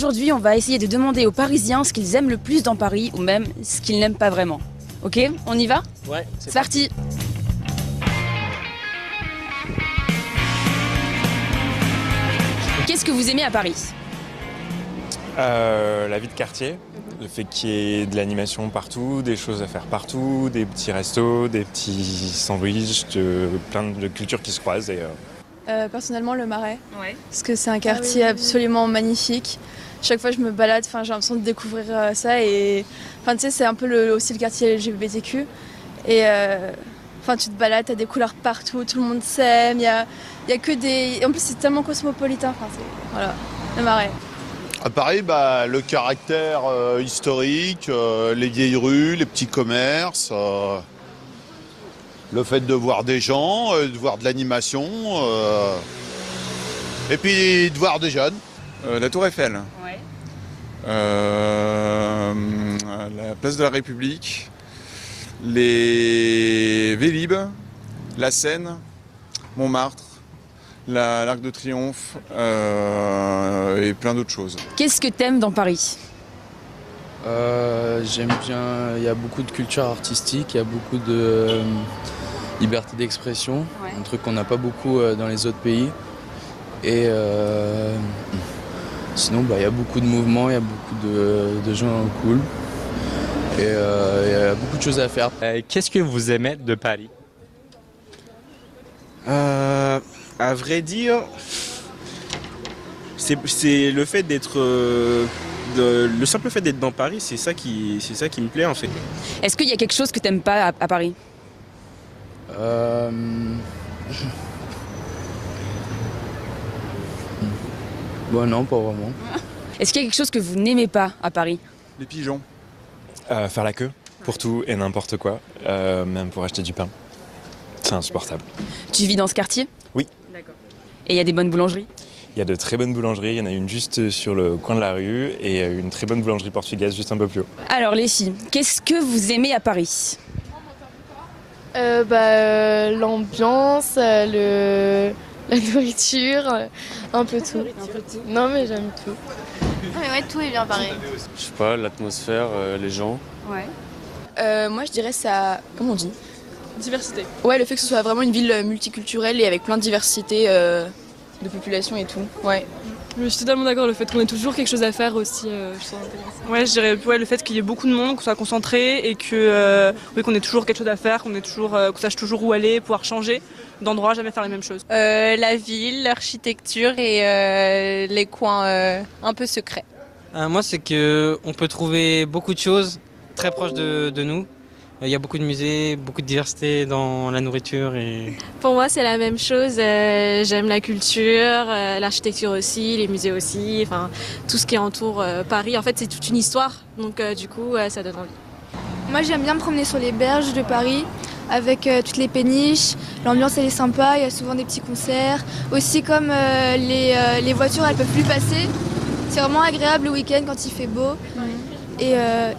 Aujourd'hui, on va essayer de demander aux Parisiens ce qu'ils aiment le plus dans Paris ou même ce qu'ils n'aiment pas vraiment. Ok, on y va? Ouais, C'est parti. Qu'est-ce que vous aimez à Paris? La vie de quartier, le fait qu'il y ait de l'animation partout, des choses à faire partout, des petits restos, des petits sandwichs, plein de cultures qui se croisent. Personnellement, le Marais, Ouais. parce que c'est un quartier absolument magnifique. Chaque fois que je me balade, j'ai l'impression de découvrir ça et tu sais, c'est un peu aussi le quartier LGBTQ. Et tu te balades, t'as des couleurs partout, tout le monde s'aime, y a que des. En plus, c'est tellement cosmopolitain. Voilà, le Marais. À Paris, le caractère historique, les vieilles rues, les petits commerces, le fait de voir des gens, de voir de l'animation, et puis de voir des jeunes. La Tour Eiffel, Ouais. la place de la République, les Vélib', la Seine, Montmartre, l'Arc de Triomphe et plein d'autres choses. Qu'est-ce que t'aimes dans Paris? J'aime bien, il y a beaucoup de culture artistique, il y a beaucoup de liberté d'expression, Ouais. un truc qu'on n'a pas beaucoup dans les autres pays. Et sinon, il y a beaucoup de mouvements, il y a beaucoup de gens cool. Et il y a beaucoup de choses à faire. Qu'est-ce que vous aimez de Paris? À vrai dire, c'est le fait d'être, le simple fait d'être dans Paris, c'est ça qui me plaît en fait. Est-ce qu'il y a quelque chose que t'aimes pas à Paris? Non, pas vraiment. Est-ce qu'il y a quelque chose que vous n'aimez pas à Paris? Les pigeons. Faire la queue pour tout et n'importe quoi, même pour acheter du pain. C'est insupportable. Tu vis dans ce quartier? Oui. D'accord. Et il y a des bonnes boulangeries? Il y a de très bonnes boulangeries, il y en a une juste sur le coin de la rue et une très bonne boulangerie portugaise juste un peu plus haut. Alors les filles, qu'est-ce que vous aimez à Paris? L'ambiance, la nourriture, un peu tout. Non mais j'aime tout. Ouais, tout est bien pareil. Je sais pas, l'atmosphère, les gens. Ouais. Moi, je dirais ça. Comment on dit? Diversité. Ouais, le fait que ce soit vraiment une ville multiculturelle et avec plein de diversité de population et tout. Ouais. Je suis totalement d'accord, le fait qu'on ait toujours quelque chose à faire aussi, je trouve intéressant. Ouais, je dirais le fait qu'il y ait beaucoup de monde, qu'on soit concentré et que qu'on ait toujours quelque chose à faire, qu'on sache toujours où aller, pouvoir changer d'endroit, jamais faire les mêmes choses. La ville, l'architecture et les coins un peu secrets. Moi, c'est qu'on peut trouver beaucoup de choses très proches de nous. Il y a beaucoup de musées, beaucoup de diversité dans la nourriture. Pour moi, c'est la même chose. J'aime la culture, l'architecture aussi, les musées aussi, tout ce qui entoure Paris. En fait, c'est toute une histoire, donc du coup, ça donne envie. Moi, j'aime bien me promener sur les berges de Paris avec toutes les péniches. L'ambiance, elle est sympa, il y a souvent des petits concerts. Aussi, comme les voitures, elles peuvent plus passer. C'est vraiment agréable le week-end quand il fait beau. Et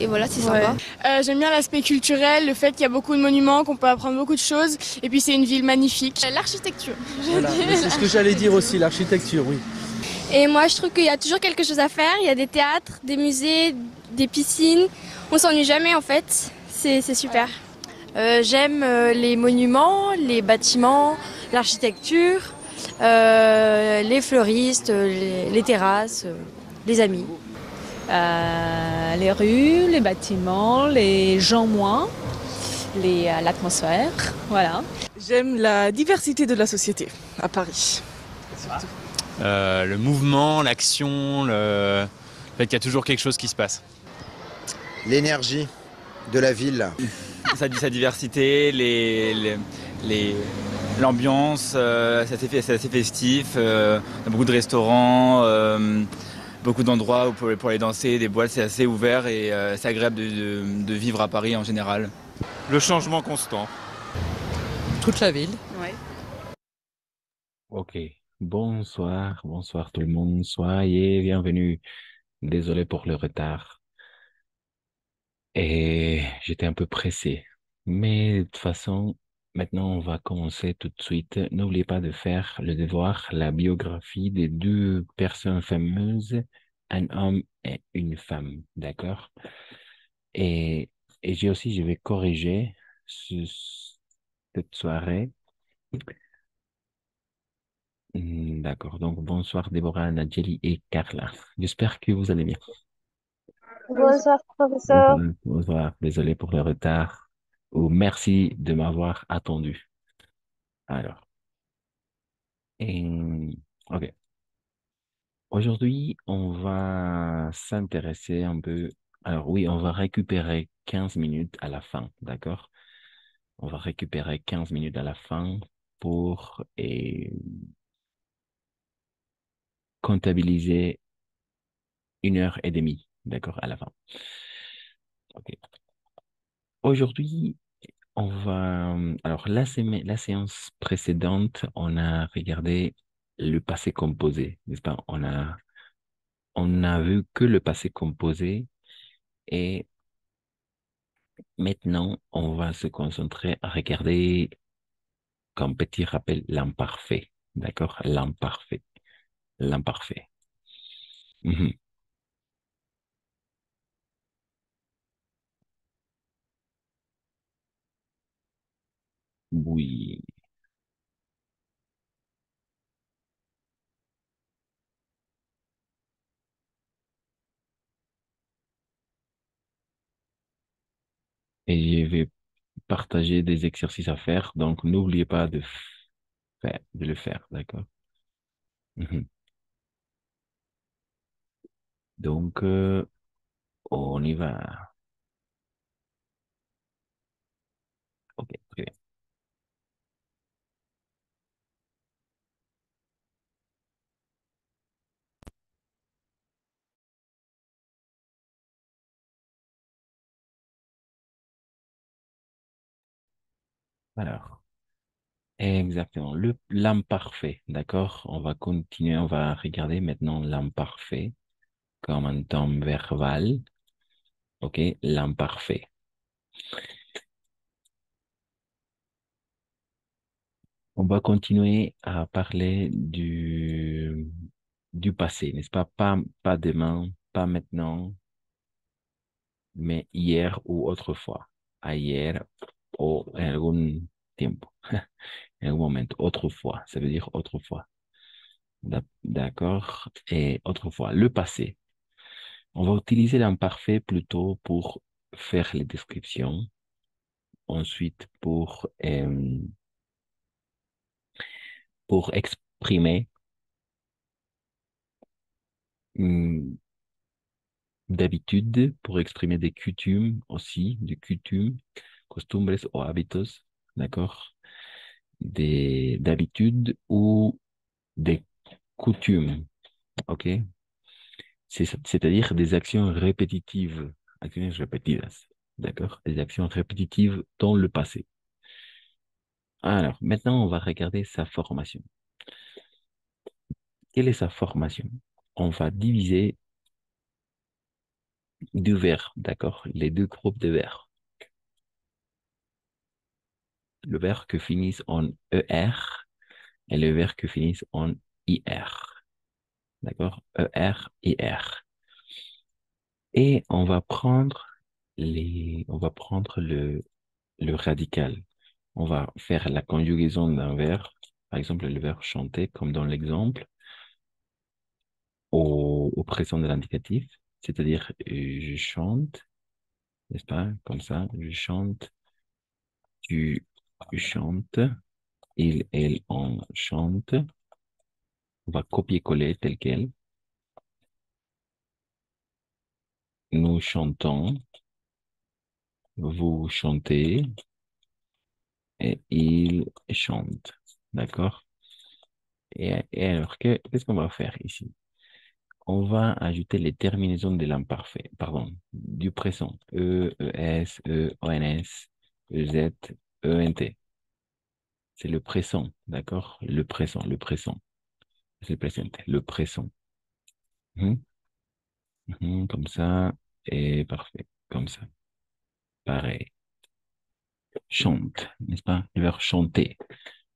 voilà, c'est sympa. J'aime bien l'aspect culturel, le fait qu'il y a beaucoup de monuments, qu'on peut apprendre beaucoup de choses. Et puis, c'est une ville magnifique. L'architecture. Voilà. C'est ce que j'allais dire aussi, l'architecture, oui. Et moi, je trouve qu'il y a toujours quelque chose à faire. Il y a des théâtres, des musées, des piscines. On s'ennuie jamais, en fait. C'est super. J'aime les monuments, les bâtiments, l'architecture, les fleuristes, les terrasses, les amis. Les rues, les bâtiments, les gens moins, l'atmosphère, voilà. J'aime la diversité de la société à Paris. Le mouvement, l'action, le fait qu'il y a toujours quelque chose qui se passe. L'énergie de la ville. Sa diversité, l'ambiance, c'est assez festif. On a beaucoup de restaurants, beaucoup d'endroits pour aller danser, des boîtes, c'est assez ouvert et c'est agréable de vivre à Paris en général. Le changement constant. Toute la ville. Ouais. Ok, bonsoir tout le monde, soyez bienvenus. Désolé pour le retard. Et j'étais un peu pressé. Mais de toute façon, maintenant on va commencer tout de suite. N'oubliez pas de faire le devoir, la biographie des deux personnes fameuses un homme et une femme, d'accord? Et, et je vais corriger cette soirée. D'accord, donc bonsoir Déborah, Nadjeli et Carla. J'espère que vous allez bien. Bonsoir, Bonsoir, professeur. bonsoir. Désolé pour le retard. Ou merci de m'avoir attendu. Alors, et- ok. Aujourd'hui, on va s'intéresser un peu. Alors oui, on va récupérer 15 minutes à la fin, d'accord? On va récupérer 15 minutes à la fin pour comptabiliser 1 heure et demie, d'accord, à la fin. Ok. Aujourd'hui, on va. Alors, la séance précédente, on a regardé le passé composé, n'est-ce pas? On a vu que le passé composé et maintenant, on va se concentrer à regarder comme petit rappel l'imparfait, d'accord? L'imparfait, l'imparfait. Mhm. Oui, et je vais partager des exercices à faire, donc n'oubliez pas de le faire, d'accord? Mhm. Donc, on y va. Ok, très bien. Alors, exactement, l'imparfait, d'accord? On va continuer, on va regarder maintenant l'imparfait comme un temps verbal, ok? L'imparfait. On va continuer à parler du passé, n'est-ce pas? Pas demain, pas maintenant, mais hier ou autrefois. Ayer o en algún tiempo, en algún momento. Autrefois, ça veut dire autrefois. D'accord? Et autrefois, le passé. On va utiliser l'imparfait plutôt pour faire les descriptions. Ensuite, pour exprimer hum, d'habitude, pour exprimer des coutumes aussi, des coutumes, costumbres o hábitos, d'accord? D'habitude ou des coutumes, ok? C'est-à-dire des actions répétitives, actions répétidas, d'accord? Des actions répétitives dans le passé. Alors, maintenant, on va regarder sa formation. Quelle est sa formation? On va diviser deux verbes, d'accord? Les deux groupes de verbes. Le verbe qui finissent en ER et le verbe qui finissent en IR. D'accord? ER, IR. Et on va prendre le radical. On va faire la conjugaison d'un verbe, par exemple le verbe chanter, comme dans l'exemple, au présent de l'indicatif, c'est-à-dire je chante, n'est-ce pas? Comme ça, je chante, tu chantes, il, elle, on chante. On va copier-coller tel quel. Nous chantons, vous chantez, et il chante. D'accord? Et alors, qu'est-ce qu'on va faire ici? On va ajouter les terminaisons de l'imparfait, pardon, du présent. E, ES, E, ONS, EZ, ENT. C'est le présent, d'accord? Le présent, le présent. C'est le présent, le présent. Mhm, comme ça, et parfait, comme ça. Pareil. Chante, n'est-ce pas? Le verbe chanter.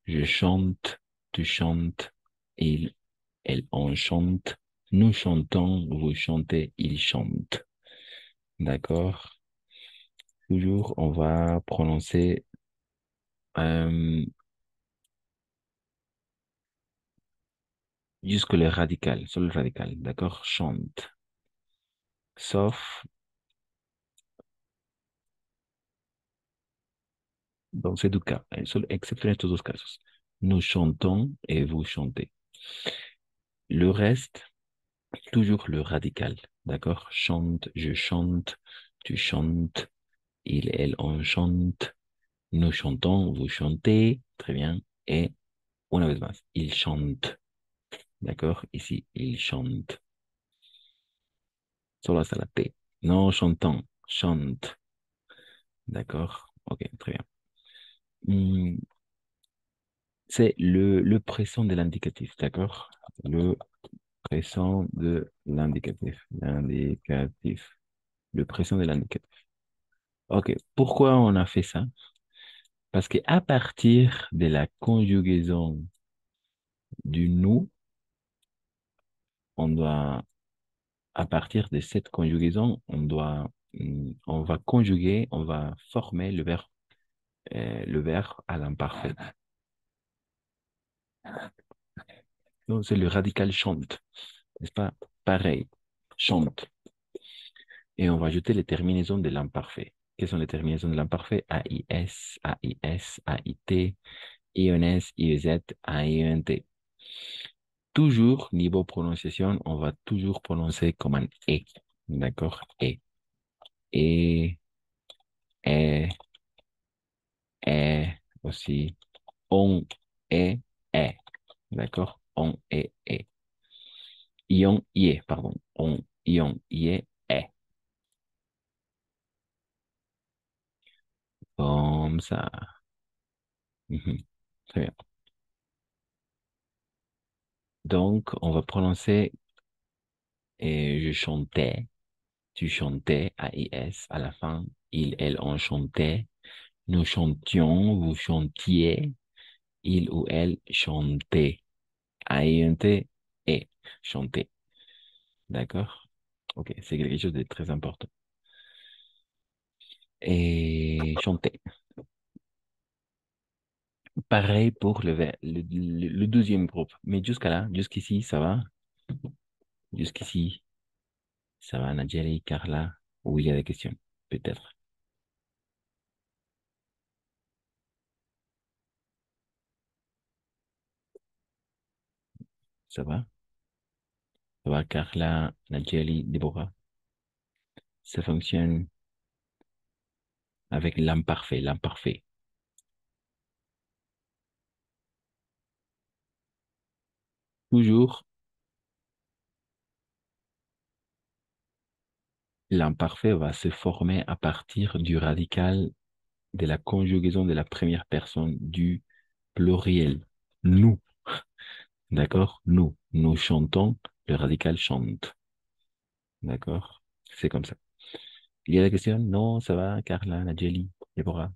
Je chante, tu chantes, il, elle, on chante, Nous chantons, vous chantez, il chante. D'accord? Toujours, on va prononcer jusque le radical, sur le radical. D'accord? Chante. Sauf dans ces deux cas, excepté en estos dos casos. Nous chantons et vous chantez. Le reste, toujours le radical. D'accord? Chante, je chante, tu chantes, il, elle, on chante. Nous chantons, vous chantez. Très bien. Et una vez más, il chante. D'accord? Ici, il chante. Solo hasta la T. Non chantant, chante. D'accord? Ok, très bien. C'est le présent de l'indicatif, d'accord? Le présent de l'indicatif. L'indicatif. Le présent de l'indicatif. Ok, pourquoi on a fait ça? Parce que à partir de la conjugaison du nous, on doit, à partir de cette conjugaison, on va conjuguer, on va former le verbe à l'imparfait. Donc, c'est le radical chante, n'est-ce pas? Pareil, chante. Et on va ajouter les terminaisons de l'imparfait. Quelles sont les terminaisons de l'imparfait? AIS, AIS, AIT, INS, IEZ, AINT. Toujours, niveau prononciation, on va toujours prononcer comme un E. D'accord? E. E, E, E aussi. On, E. D'accord? On, E. Ion, IE, pardon. On, ion, IE, E. Comme ça. Mhm. Très bien. Donc, on va prononcer je chantais, tu chantais, AIS, à la fin. Il, elle, on chantait. Nous chantions, vous chantiez. Il ou elle chantait. AINT et chanter. D'accord? Ok, c'est quelque chose de très important. Et chanter. Pareil pour le deuxième groupe. Mais jusqu'à là, jusqu'ici, ça va? Jusqu'ici, ça va, Nadjeri, Carla? Ou il y a des questions? Peut-être. Ça va? Ça va, Carla, Nadjeri, Déborah? Ça fonctionne avec l'imparfait, l'imparfait. Toujours, l'imparfait va se former à partir du radical de la conjugaison de la première personne du pluriel. Nous. D'accord? Nous chantons, le radical chante. D'accord? C'est comme ça. Il y a des questions? Non, ça va, Carla, Nadjeli, Déborah?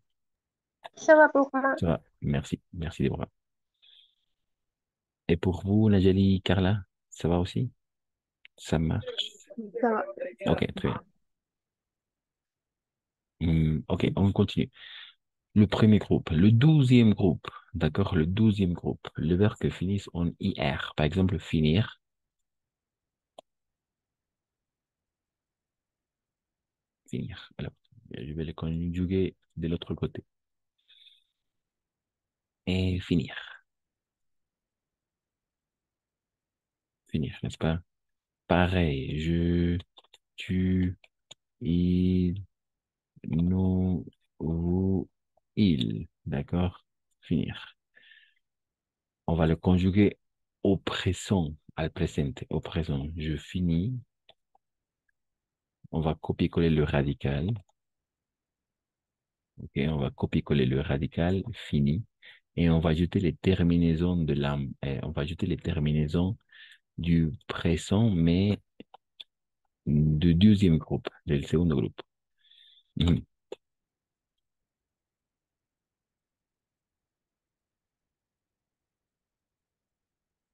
Ça va pour moi. Ça va. Merci. Merci, Déborah. Et pour vous, Nadjeli, Carla, ça va aussi? Ça marche. Ça va. Ok, très bien. Ok, on continue. Le premier groupe, le douzième groupe, d'accord, le douzième groupe, le verbe que finissent en IR, par exemple, finir, finir. Alors, je vais le conjuguer de l'autre côté. Et finir, finir, n'est-ce pas? Pareil, tu, il, nous, vous, il, d'accord? Finir. On va le conjuguer au présent, al presente, au présent. Je finis. On va copier-coller le radical. Ok, on va copier-coller le radical, fini. Et on va ajouter les terminaisons on va ajouter les terminaisons du présent, mais du deuxième groupe, del segundo groupe. Mhm.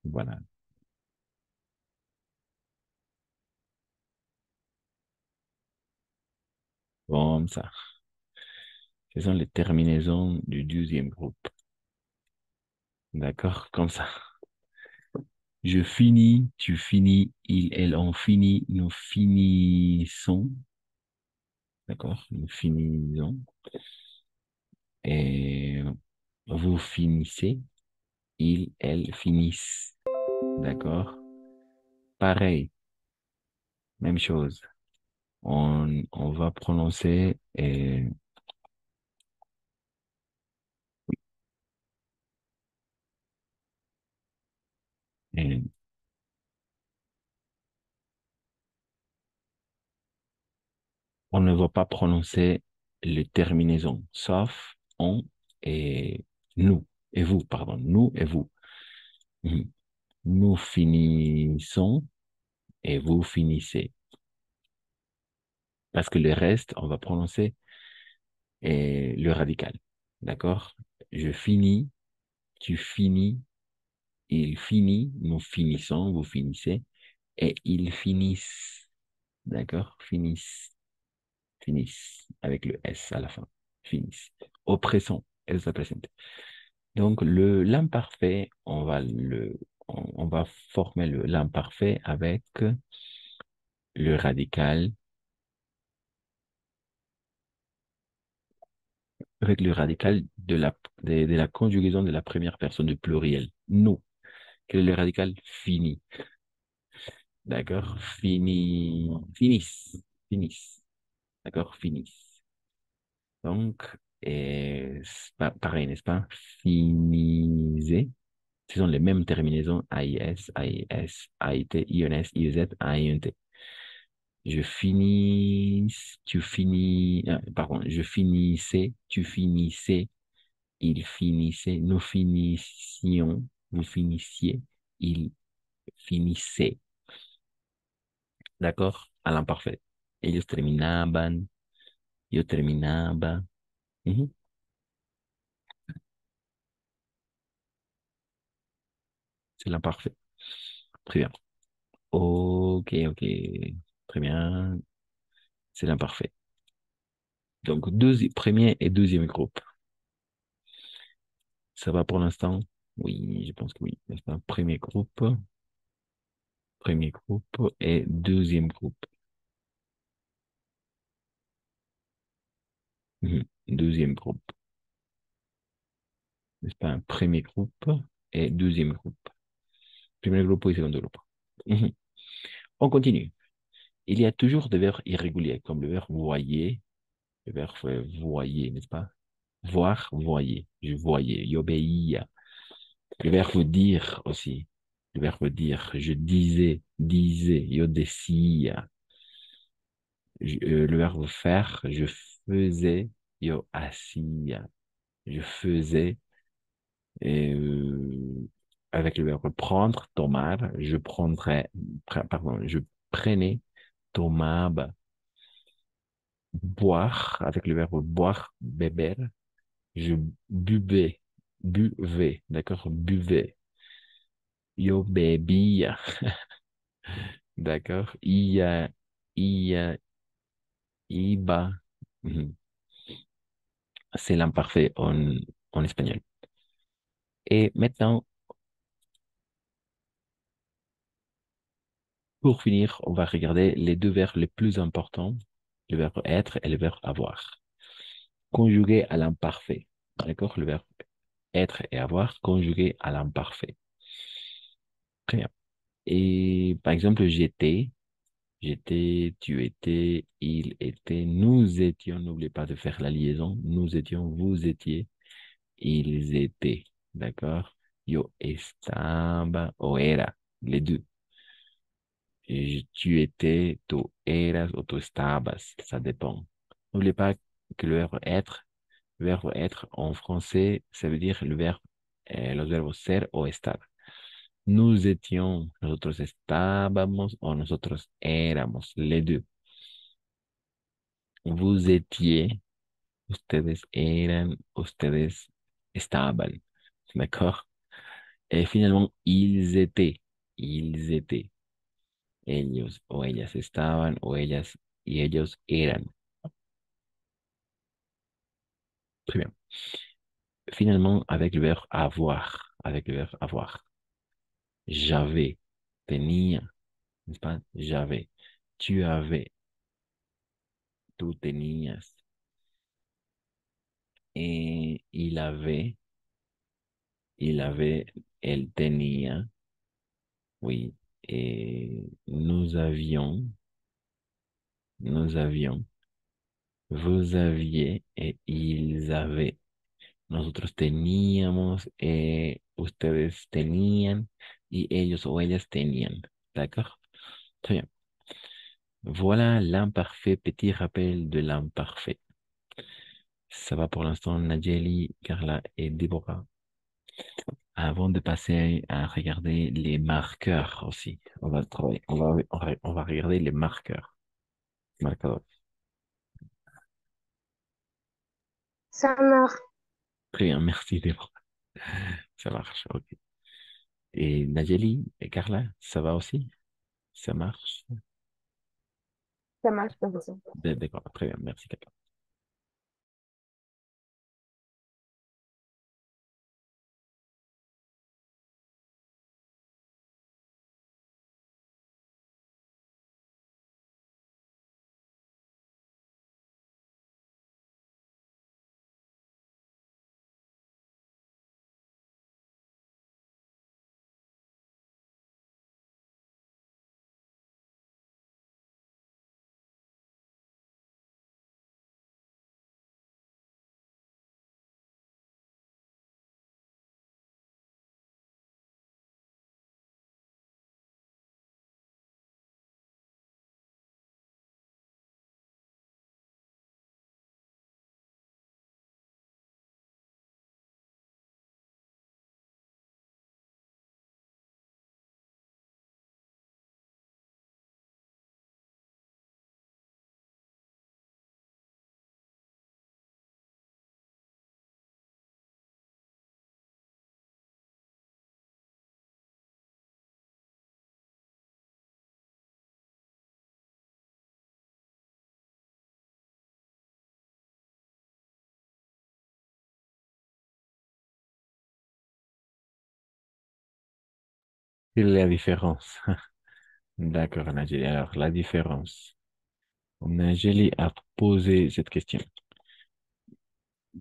Voilà. Comme ça. Ce sont les terminaisons du deuxième groupe. D'accord? Comme ça. Je finis, tu finis, il, elle, on finit, nous finissons. D'accord? Nous finissons. Et vous finissez, il, elle finissent. D'accord? Pareil, même chose. On va prononcer et on ne va pas prononcer les terminaisons, sauf on et nous, et vous, pardon, nous et vous. Mhm. Nous finissons et vous finissez. Parce que le reste, on va prononcer le radical. D'accord? Je finis, tu finis, il finit, nous finissons, vous finissez, et ils finissent. D'accord? Finissent, avec le S à la fin. Finissent. Oppressant, S present. Donc, l'imparfait, on va former l'imparfait avec le radical, de la conjugaison de la première personne du pluriel. Nous. Quel est le radical? Fini. D'accord? Finissent. Finissent. D'accord? Finissent. Donc, pareil, n'est-ce pas? Finisez. Ce sont les mêmes terminaisons AIS, AIS, AIT, INS, IZ, AINT. Je finis, tu finis, pardon, je finissais, tu finissais, il finissait, nous finissions, vous finissiez, il finissait. D'accord? À l'imparfait. Ellos terminaban, yo terminaba. Mhm. C'est l'imparfait. Très bien. Ok, ok. Très bien. C'est l'imparfait. Donc, premier et deuxième groupe. Ça va pour l'instant? Oui, je pense que oui. N'est-ce pas? Premier groupe et deuxième groupe. Deuxième groupe. N'est-ce pas? Un premier groupe et deuxième groupe. Premier groupe et second groupe. Mhm. On continue. Il y a toujours des verbes irréguliers, comme le verbe voyer, le verbe voyer, n'est-ce pas? Voir, voyer. Je voyais, j'obéis. Le verbe dire aussi. Le verbe dire, je disais, yo decía. Le verbe faire, je faisais, yo hacía. Je faisais, et, avec le verbe prendre, tomar, je prendrais, pardon, je prenais, tomaba. Boire, avec le verbe boire, beber, je buvais, d'accord, buvais. Yo bebía, d'accord, ia, iba. Mhm. C'est l'imparfait en espagnol. Et maintenant, pour finir, on va regarder les deux verbes les plus importants, le verbe être et le verbe avoir. Conjugué à l'imparfait. D'accord? Le verbe être et avoir conjugué à l'imparfait. Très bien. Et par exemple, j'étais, tu étais, il était, nous étions, n'oubliez pas de faire la liaison, nous étions, vous étiez, ils étaient. D'accord? Yo estaba o era, les deux. Et tu étais, tu eras ou tu estabas, ça dépend. N'oubliez pas que le verbe être en français, ça veut dire los verbos ser o estar. Nous étions, nosotros estábamos o nosotros éramos, les deux. Vous étiez, ustedes eran, ustedes estaban. D'accord? Et finalement, ils étaient. Ellos o ellas estaban o ellas y ellos eran. Très bien. Finalement, avec le verbe avoir, avec le verbe avoir. J'avais, tenía, n'est-ce pas? J'avais, tu avais, tú tenías, et il avait, elle tenía, oui, et nous avions, vous aviez et ils avaient. Nosotros teníamos, ustedes tenían y ellos o ellas tenían. D'accord? Très bien. Voilà l'imparfait, petit rappel de l'imparfait. Ça va pour l'instant, Nadjeli, Carla et Déborah. Avant de passer à regarder les marqueurs aussi, on va travailler, on va regarder les marqueurs. Marqueurs. Ça marche. Très bien, merci Déborah. Ça marche, ok. Et Nadjeli et Carla, ça va aussi? Ça marche? Ça marche, professeur. D'accord, très bien, merci Carla. Quelle est la différence? D'accord, Najeli. Alors, la différence. Najeli a posé cette question.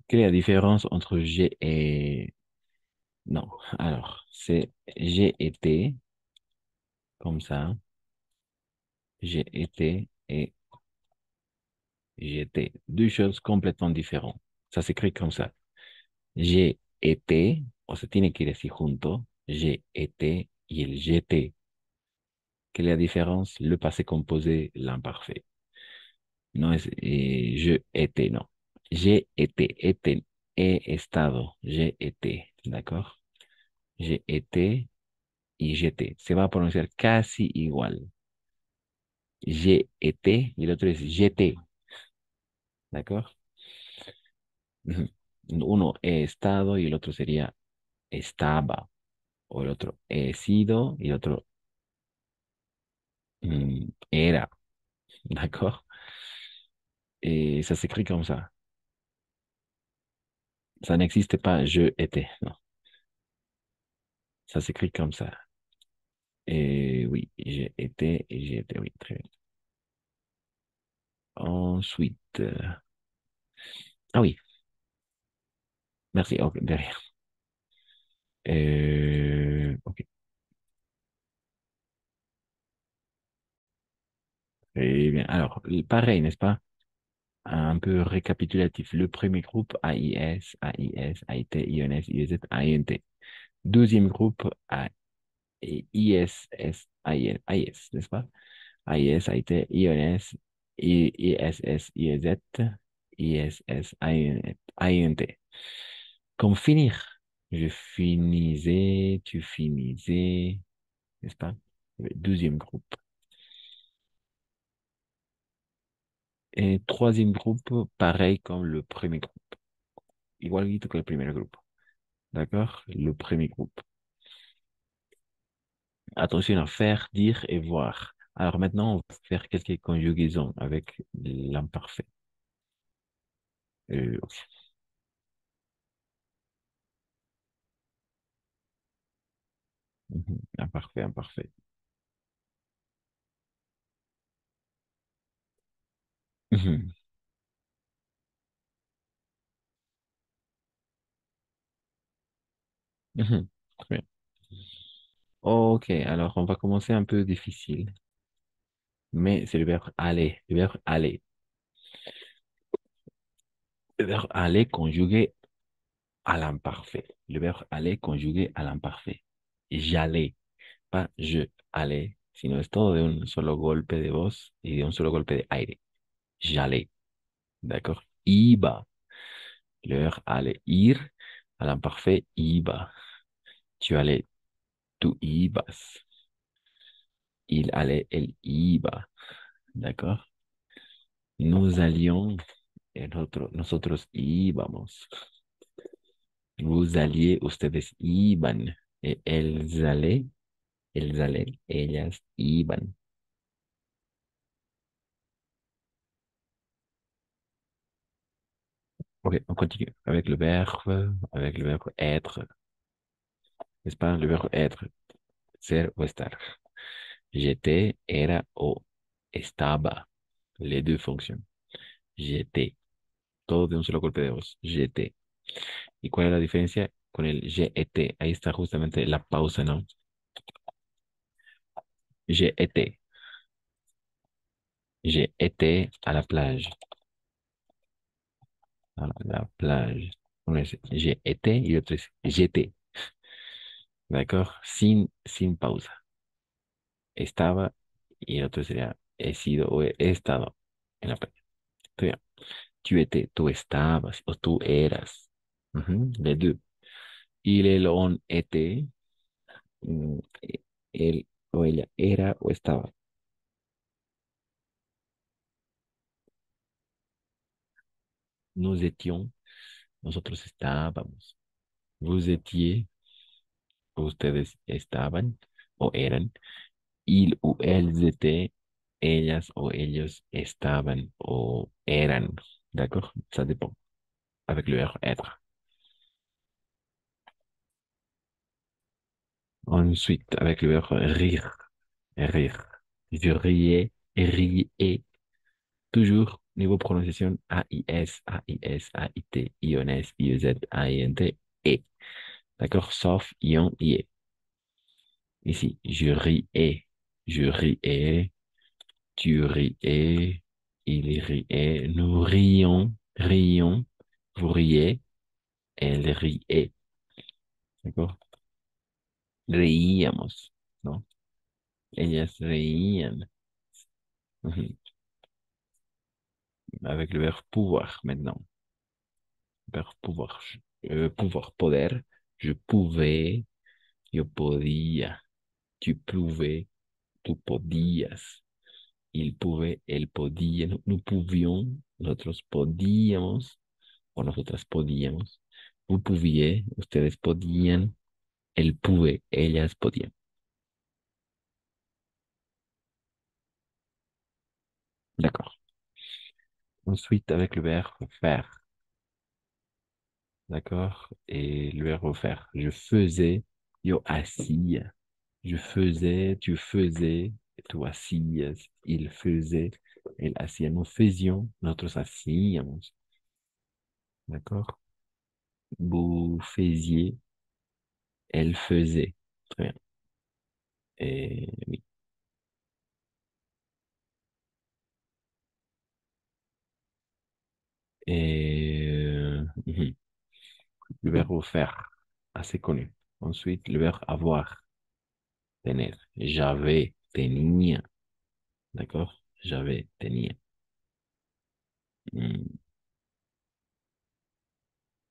Quelle est la différence entre j'ai et... Non. Alors, c'est j'ai été, comme ça. J'ai été et j'étais. Deux choses complètement différentes. Ça s'écrit comme ça. J'ai été, o se tiene que ir así junto. J'ai été y el j'étais. Quelle est la différence? Le passé composé, l'imparfait. No es je étais, non. J'ai été, he estado, j'ai été, ¿d'accord? J'ai été y j'étais. Se va a pronunciar casi igual. J'ai été y el otro es j'étais, ¿d'accord? Ujú. Uno he estado y el otro sería estaba. O el otro he sido y el otro era, ¿d'accord? Et ça s'écrit comme ça. Ça n'existe pas je étais, non. Ça s'écrit comme ça. Et oui, j'ai été et j'ai été, oui, très bien. Ensuite, ah oui, merci, ok, derrière. Ok, très bien. Alors, pareil, n'est-ce pas? Un peu récapitulatif. Le premier groupe, AIS, AIS, AIT, INS, IZ, INT. Deuxième groupe, ISS, IN, IS, n'est-ce pas? AIS, AIT, INS, ISS, IZ, ISS, INT. Comme finir. Je finisais, tu finisais, n'est-ce pas? Deuxième groupe. Et troisième groupe, pareil comme le premier groupe. Igualito que le premier groupe. D'accord? Le premier groupe. Attention à faire, dire et voir. Alors maintenant, on va faire quelques conjugaisons avec l'imparfait. Ok. Imparfait, imparfait. Mhm, mhm. Très bien. Ok, alors on va commencer un peu difficile, mais c'est le verbe aller. Le verbe aller. Le verbe aller conjugué à l'imparfait. Le verbe aller conjugué à l'imparfait. J'allais, pas je allais, sino es todo de un solo golpe de voz y de un solo golpe de aire. J'allais, d'accord? Iba. Le verbe aller, ir, à l'imparfait, iba. Tu allais, tú ibas. Il allait, él iba. D'accord? Nous allions, et nosotros íbamos. Vous alliez, ustedes iban. Et elles allaient, ellas iban. Ok, on continue avec le verbe être, n'est-ce pas? Le verbe être, ser o estar. J'étais, era o estaba. Les deux fonctions. J'étais. Todo de un solo golpe de voz. J'étais. ¿Y cuál es la diferencia con el j'étais? Ahí está justamente la pausa, ¿no? J'ai été. J'ai été à la plage. À la plage. Uno es j'ai été y otro es j'étais. ¿D'accord? Sin pausa. Estaba y el otro sería he sido o he estado en la playa. Très bien. Tu étais, tú estabas o tú eras. Les deux. Il, elle, on était. mm, Él o ella era o estaba. Nous étions, nosotros estábamos. Vous étiez, ustedes estaban o eran. Il ou elles étaient, ellas o ellos estaban o eran. D'accord? Ça dépend. Avec le verbe être. Ensuite, avec le verbe rire. Rire. Je riais, riais. Toujours, niveau prononciation, A-I-S, A-I-S, A-I-T, I-O-N-S, I-E-Z, A-I-N-T, et. D'accord? Sauf ion, IE. Ici, je riais, je riais, tu riais, il riait, nous rions, rions, vous riez, elle riait. D'accord? Reíamos, ¿no? Ellas reían. Mhm. Avec le verbe pouvoir maintenant. Verbe pouvoir. Pouvoir, poder. Je pouvais, yo podía. Tu pouvais, tú podías. Il pouvait, él podía. Nous pouvions, nosotros podíamos, o nosotras podíamos. Vous pouviez, ustedes podían. Él pouvait, ellas podían. D'accord. Ensuite, avec le verbe faire. D'accord? Et le verbe faire. Je faisais, yo assis. Je faisais, tu faisais, tú hacías, il faisait, elle hacía. Nous faisions, nosotros hacíamos. D'accord? Vous faisiez, elle faisait. Très bien. Et oui. Mhm. Le verbe faire, assez connu. Ensuite, le verbe avoir, tener. J'avais, tenía. D'accord? J'avais, tenía. Mm,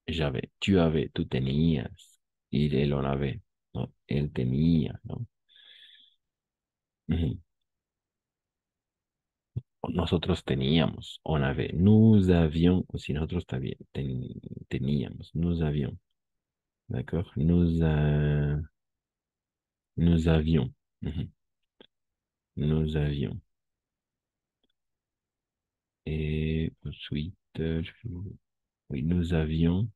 J'avais, tu avais, tú tenías. Él on avait. No, él tenía, ¿no? Ujú. Nosotros teníamos, on avait. Nous avions, si nosotros también teníamos, nous avions. D'accord? Nous avions. Mhm. Nous avions. Et ensuite, oui, nous avions.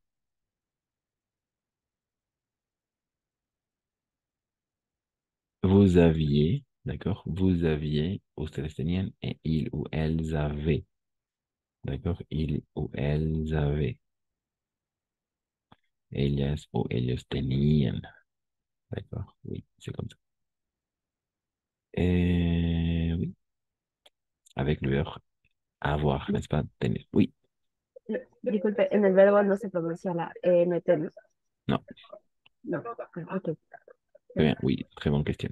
Vous aviez, d'accord? Vous aviez, ustedes tenían, et il ou elles avaient, d'accord? Il ou elles avaient. Ellas o ellos tenían, d'accord? Oui, c'est comme ça. Oui, avec le verbe avoir, n'est-ce pas? Tener. Oui, Disculpe, en el verbo no se pronuncia la E en eterno. non, No. Ah, ok. très bien, oui, très bonne question.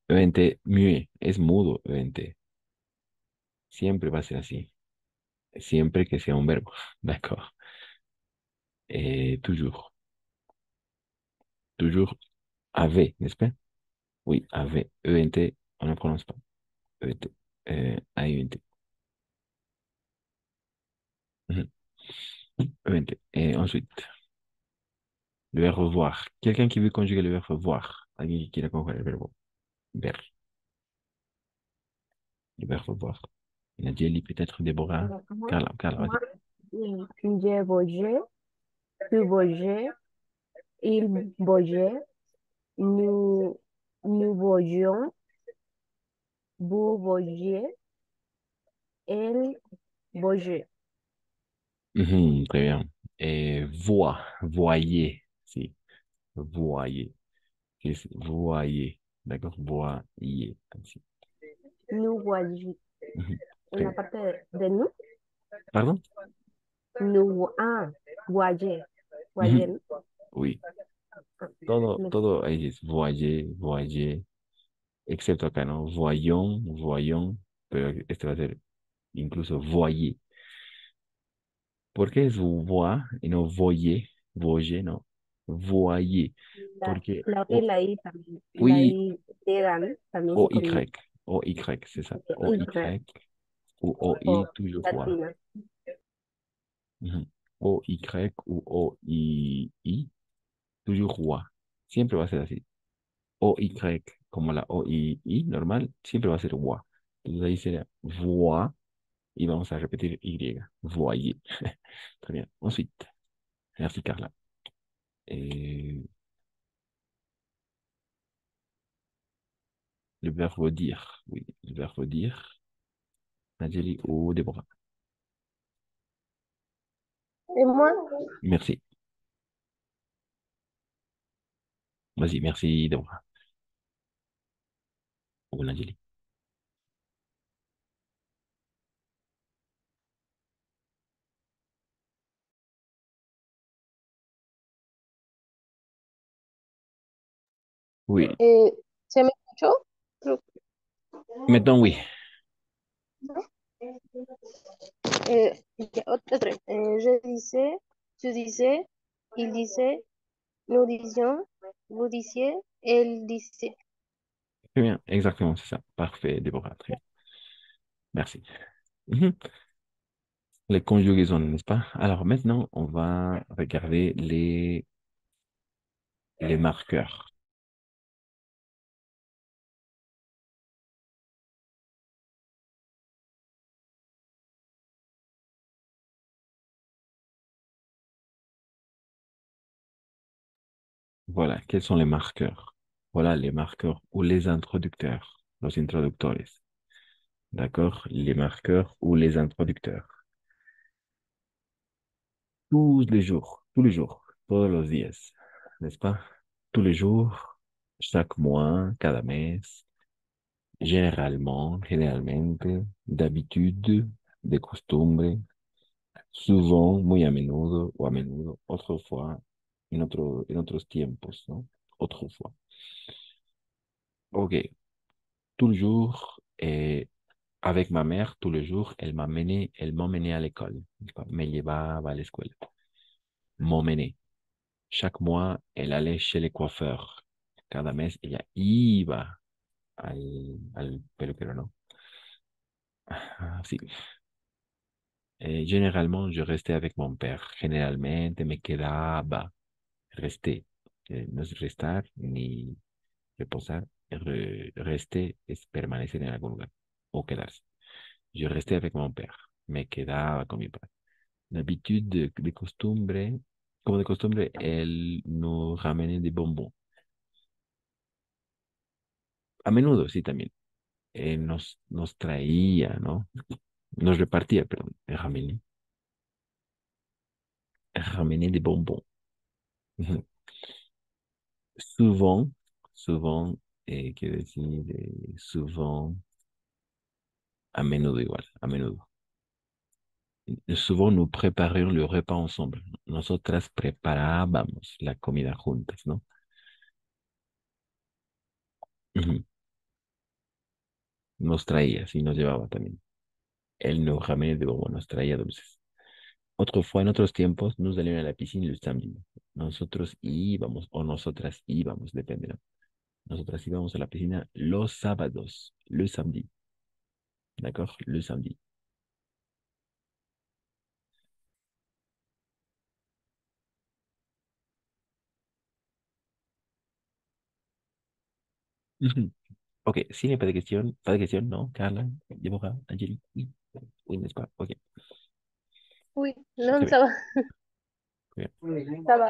ENT, muet, es mudo, ENT. Siempre va a ser así. Siempre que sea un verbo, d'accord? Toujours. Toujours avait, n'est-ce pas? Oui, avait. ENT, on ne prononce pas. ENT. AINT. Mhm. ENT. Et ensuite, le verbe voir. Quelqu'un qui veut conjuguer le verbe voir. Alguien qui quiera conjugar el verbo ver. Le verbe voir. Nadieli, peut-être Déborah. Carla, Carla, Moi, vas-y. je voyais, tu voyais, il voyait, nous, nous voyions, vous voyiez, elle voyait. Mhm, très bien. Voix, voyez. Si, voyez. Voyez. D'accord? Voyez. Ainsi. Nous voyions. Mhm, En très la bien. parte de nous, Pardon? nous, voyez, voyez. Mhm, oui. Ah, Todo ahí es voyez, voyez. Excepto acá, ¿no? Voyons, voyons. Pero este va a ser incluso voyez. ¿Por qué es voix y no voyez? Voyez, no. Voyez. Porque La O y la I también. La oui, I quedan también O se Y. pronuncia. O Y, c'est ça. O Y, Y ou O I, O toujours voix. latina. Mhm. O Y ou O I, toujours voix. Siempre va a ser así. O Y, como la O I normal, siempre va a ser voix. Entonces ahí sería voix y vamos a repetir Y. Voyez. Très bien. Ensuite, merci Carla. Le verbe dire. Oui, le verbe dire. Nadjeli ou Déborah. Et moi, Merci. Vas-y, merci Déborah. Ou Nadjeli. Oui. ¿se me escuchó? Maintenant, oui. Otra vez. Je disais, tu disais, il disait, nous disions, vous disiez, elle disait. Très bien, exactement, c'est ça. Parfait, Déborah. Très bien. Merci. Mhm. Les conjugaisons, n'est-ce pas? Alors maintenant, on va regarder les marqueurs. Voilà, quels sont les marqueurs? Voilà les marqueurs ou les introducteurs, los introductores. D'accord? Les marqueurs ou les introducteurs. Tous les jours, todos los días, n'est-ce pas? Tous les jours, chaque mois, cada mes, généralement, généralement, d'habitude, de costumbre, souvent, muy a menudo o a menudo, autrefois, en otros tiempos, ¿no? Autrefois. Ok, tout le jour, avec ma mère, tous les jours, elle m'emmenait à l'école. Me llevaba a la escuela. M'emmenait. Chaque mois, elle allait chez les coiffeurs. Cada mes, ella iba al peluquero, ¿no? Ah, sí. Généralement, je restais avec mon père. Généralement, me quedaba. Rester. No es restar ni reposar. Rester es permanecer en algún lugar o quedarse. Je restais avec mon père. Me quedaba con mi padre. L'habitude de costumbre, como de costumbre, él nous ramenait des bonbons. A menudo, sí, también. Nos traía, ¿no? Nos repartía, perdón, ramener des bonbons. Ujú. Souvent, souvent, quiere decir souvent, a menudo igual, a menudo. Souvent, nous préparions le repas ensemble. Nosotras preparábamos la comida juntas, ¿no? Ujú. Nos traía, sí, nos llevaba también. Él nos ramenait de bonbons, nos traía dulces. Autrefois, en otros tiempos, nos salían a la piscina el samedi. Nosotros íbamos, o nosotras íbamos, depende, ¿no? Nosotras íbamos a la piscina los sábados, le samedi. D'accord? Le samedi. Ujú. Ok, s'il n'y a pas de questions, non, Carla, Déborah, Angélique, oui, oui, n'est-ce pas? Ok, Oui, très non, bien, ça va. très Ça va.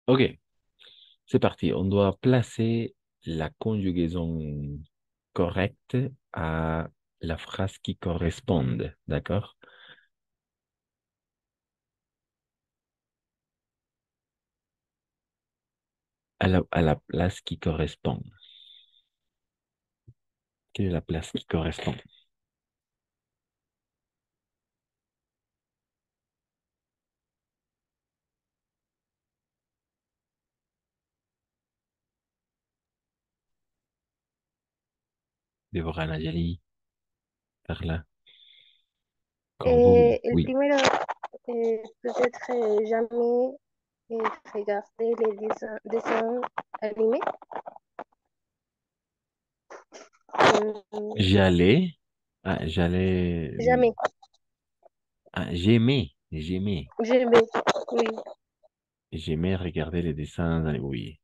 Ok, c'est parti. On doit placer la conjugaison correcte à la phrase qui corresponde, d'accord? À la place qui correspond. Quelle est la place qui correspond? Déborah, Najali, Carla. Quand vous voulez. El Oui. primero, peut-être jamais regarder les dessins animés. J'allais. Ah, j'allais. Jamais. Ah, j'aimais. Jamais. Oui. J'aimais regarder les dessins animés. Oui.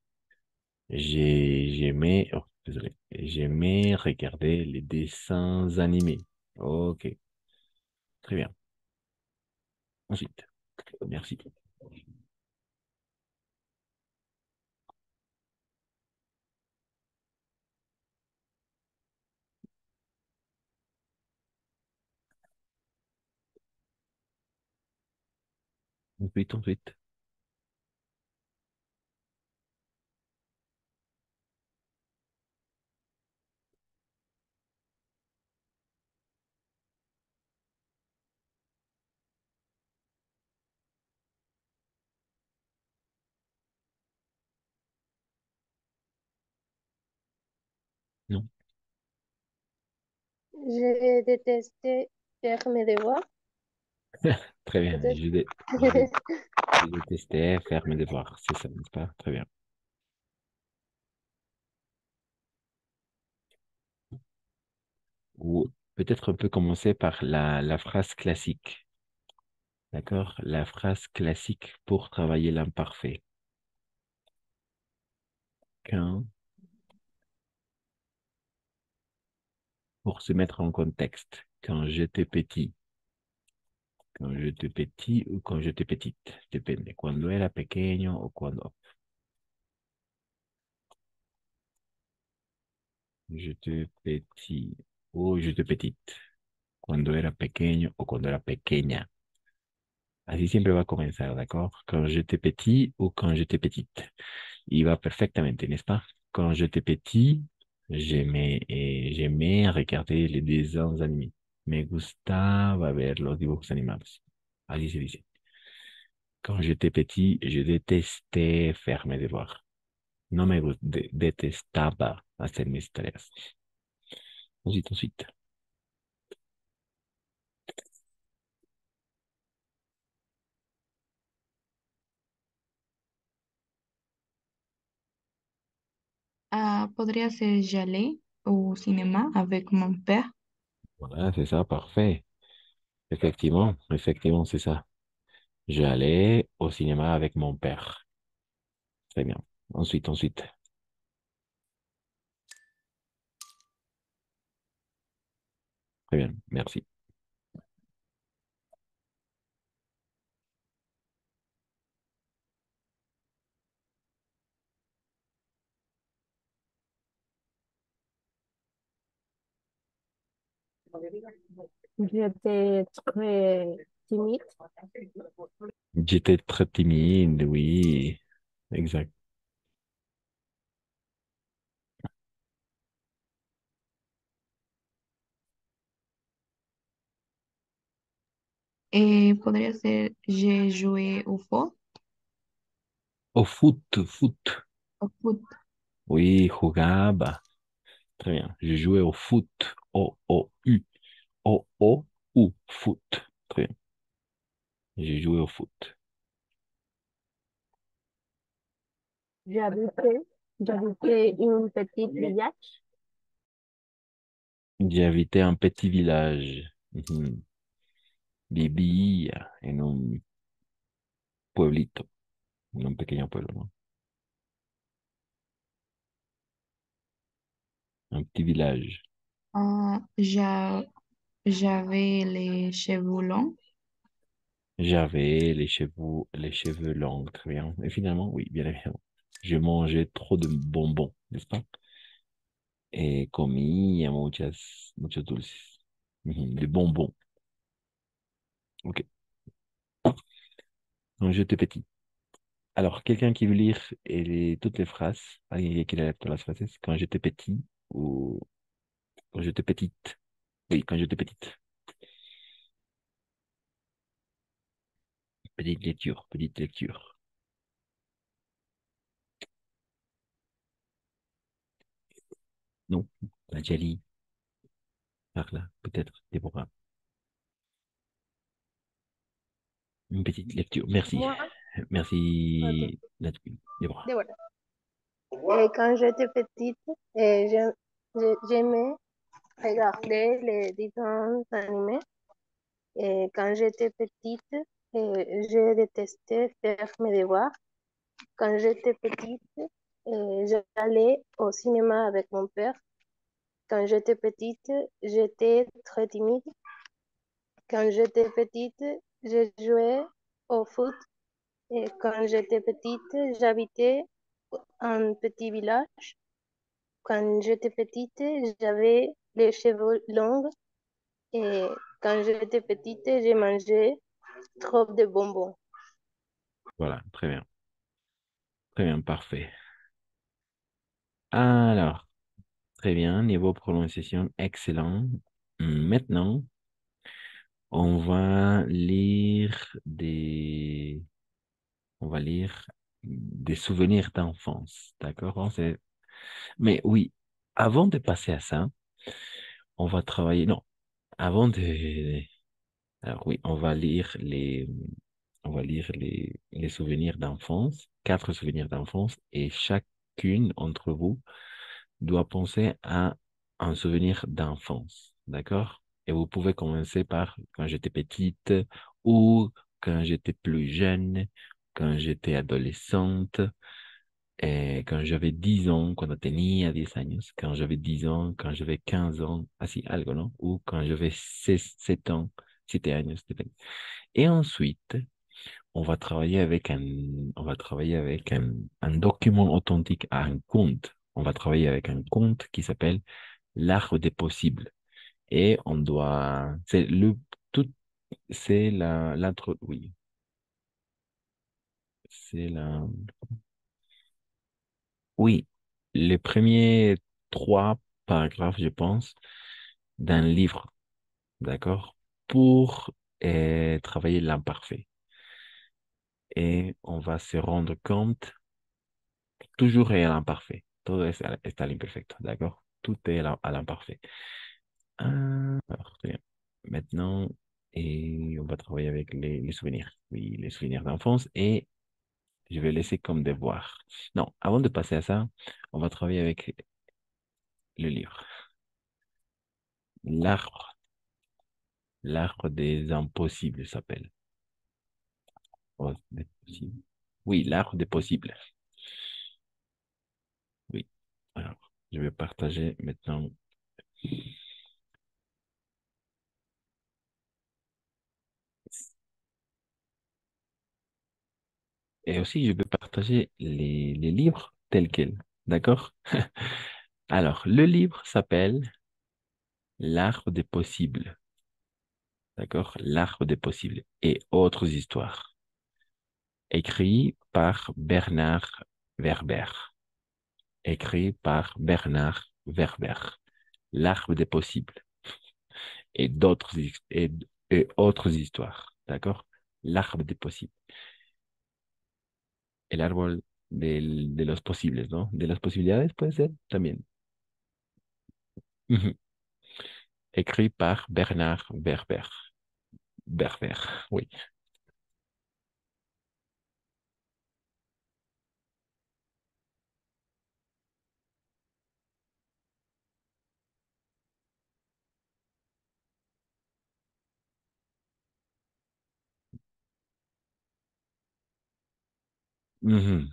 J'aimais. Oh, désolé. J'aimais regarder les dessins animés. Ok. Très bien. Ensuite. Merci. Ensuite, ensuite. Non. J'ai détesté faire mes devoirs. Très bien. Peut-être. Je détestais faire mes devoirs. C'est ça, n'est-ce pas? Très bien. Ou peut-être on peut commencer par la phrase classique. D'accord? La phrase classique pour travailler l'imparfait. Quand, pour se mettre en contexte. Quand j'étais petit. Quand j'étais petit ou quand j'étais petite. Depende. Cuando era pequeño o cuando. J'étais petit o j'étais petite. Cuando era pequeño o cuando era pequeña. Así siempre va a comenzar, d'accord? Quand j'étais petit ou quand j'étais petite. Il va perfectamente, n'est-ce pas? Quand j'étais petit, j'aimais regarder les dessins animés. Me gustaba ver los dibujos animados. Así se dice. Quand j'étais petit, je détestais faire mes devoirs. No me detestaba hacer mis tareas. Ensuite, ensuite. Ah, podría ser j'allais au cinéma avec mon père. Voilà, c'est ça, parfait. Effectivement, c'est ça. J'allais au cinéma avec mon père. Très bien. Ensuite, ensuite. Très bien, merci. J'étais très timide. J'étais très timide, oui. Exact. Et podría ser j'ai joué au foot. Au foot. Au foot. Oui, jugaba. Très bien. Je jouais au foot. O-O-U. O-O-U. Foot. Très bien. J'ai joué au foot. J'habitais, j'habitais un petit village. J'ai habité un petit village. Mhm. Vivía en un pueblito, en un pequeño pueblo, ¿no? Un petit village. Ah, j'avais les cheveux longs. J'avais les cheveux longs, très bien. Et finalement, oui, bien évidemment. Je mangeais trop de bonbons, n'est-ce pas? Comía muchos dulces. Mhm, des bonbons. Ok. Quand j'étais petit. Alors, quelqu'un qui veut lire toutes les phrases, alguien qui lève todas las frases, quand j'étais petit ou quand j'étais petite. Oui, quand j'étais petite. Petite lecture, petite lecture. Non, la Djali, par là, peut-être, Déborah. Une petite lecture, merci. Moi, Merci, Déborah. voilà. Et quand j'étais petite, j'aimais regarder les dessins animés. Et quand j'étais petite, je détestais faire mes devoirs. Quand j'étais petite, j'allais au cinéma avec mon père. Quand j'étais petite, j'étais très timide. Quand j'étais petite, je jouais au foot. Et quand j'étais petite, j'habitais un petit village. Quand j'étais petite, j'avais les cheveux longs. Et quand j'étais petite, j'ai mangé trop de bonbons. Voilà, très bien. Très bien, parfait. Alors, très bien, niveau prononciation, excellent. Maintenant, on va lire on va lire des souvenirs d'enfance, d'accord? Mais oui, avant de passer à ça, on va travailler, non, avant de, alors oui, on va lire les souvenirs d'enfance, 4 souvenirs d'enfance, et chacune d'entre vous doit penser à un souvenir d'enfance, d'accord? Et vous pouvez commencer par quand j'étais petite ou quand j'étais plus jeune, quand j'étais adolescente, et quand j'avais 10 ans, cuando tenía 10 años, quand j'avais 10 ans, quand j'avais 15 ans, así algo, ¿no? Ou quand j'avais 7 ans, 7 años, depende. Et ensuite, on va travailler avec un document authentique, un conte On va travailler avec un conte qui s'appelle L'Arbre des possibles. Et on doit, tout, c'est oui, c'est oui, les premiers trois paragraphes, je pense, d'un livre, d'accord, pour travailler l'imparfait. Et on va se rendre compte, toujours est à l'imparfait, todo est à l'imperfecto, d'accord? Tout est à l'imparfait. Alors, très bien. Maintenant, et on va travailler avec les souvenirs, oui, les souvenirs d'enfance, et je vais laisser comme devoir. Non, avant de passer à ça, on va travailler avec le livre. L'arbre, l'arbre des impossibles s'appelle. Oh, des possibles. Oui, l'arbre des possibles. Oui. Alors, je vais partager maintenant. Et aussi, je vais partager les livres tels quels. D'accord? Alors, le livre s'appelle L'arbre des possibles. D'accord? L'arbre des possibles et autres histoires. Écrit par Bernard Werber. Écrit par Bernard Werber. L'arbre des possibles et et autres histoires. D'accord? L'arbre des possibles. El árbol de los posibles, ¿no? De las posibilidades puede ser también. Ujú. Écrit par Bernard Werber. Werber, oui. Mhm.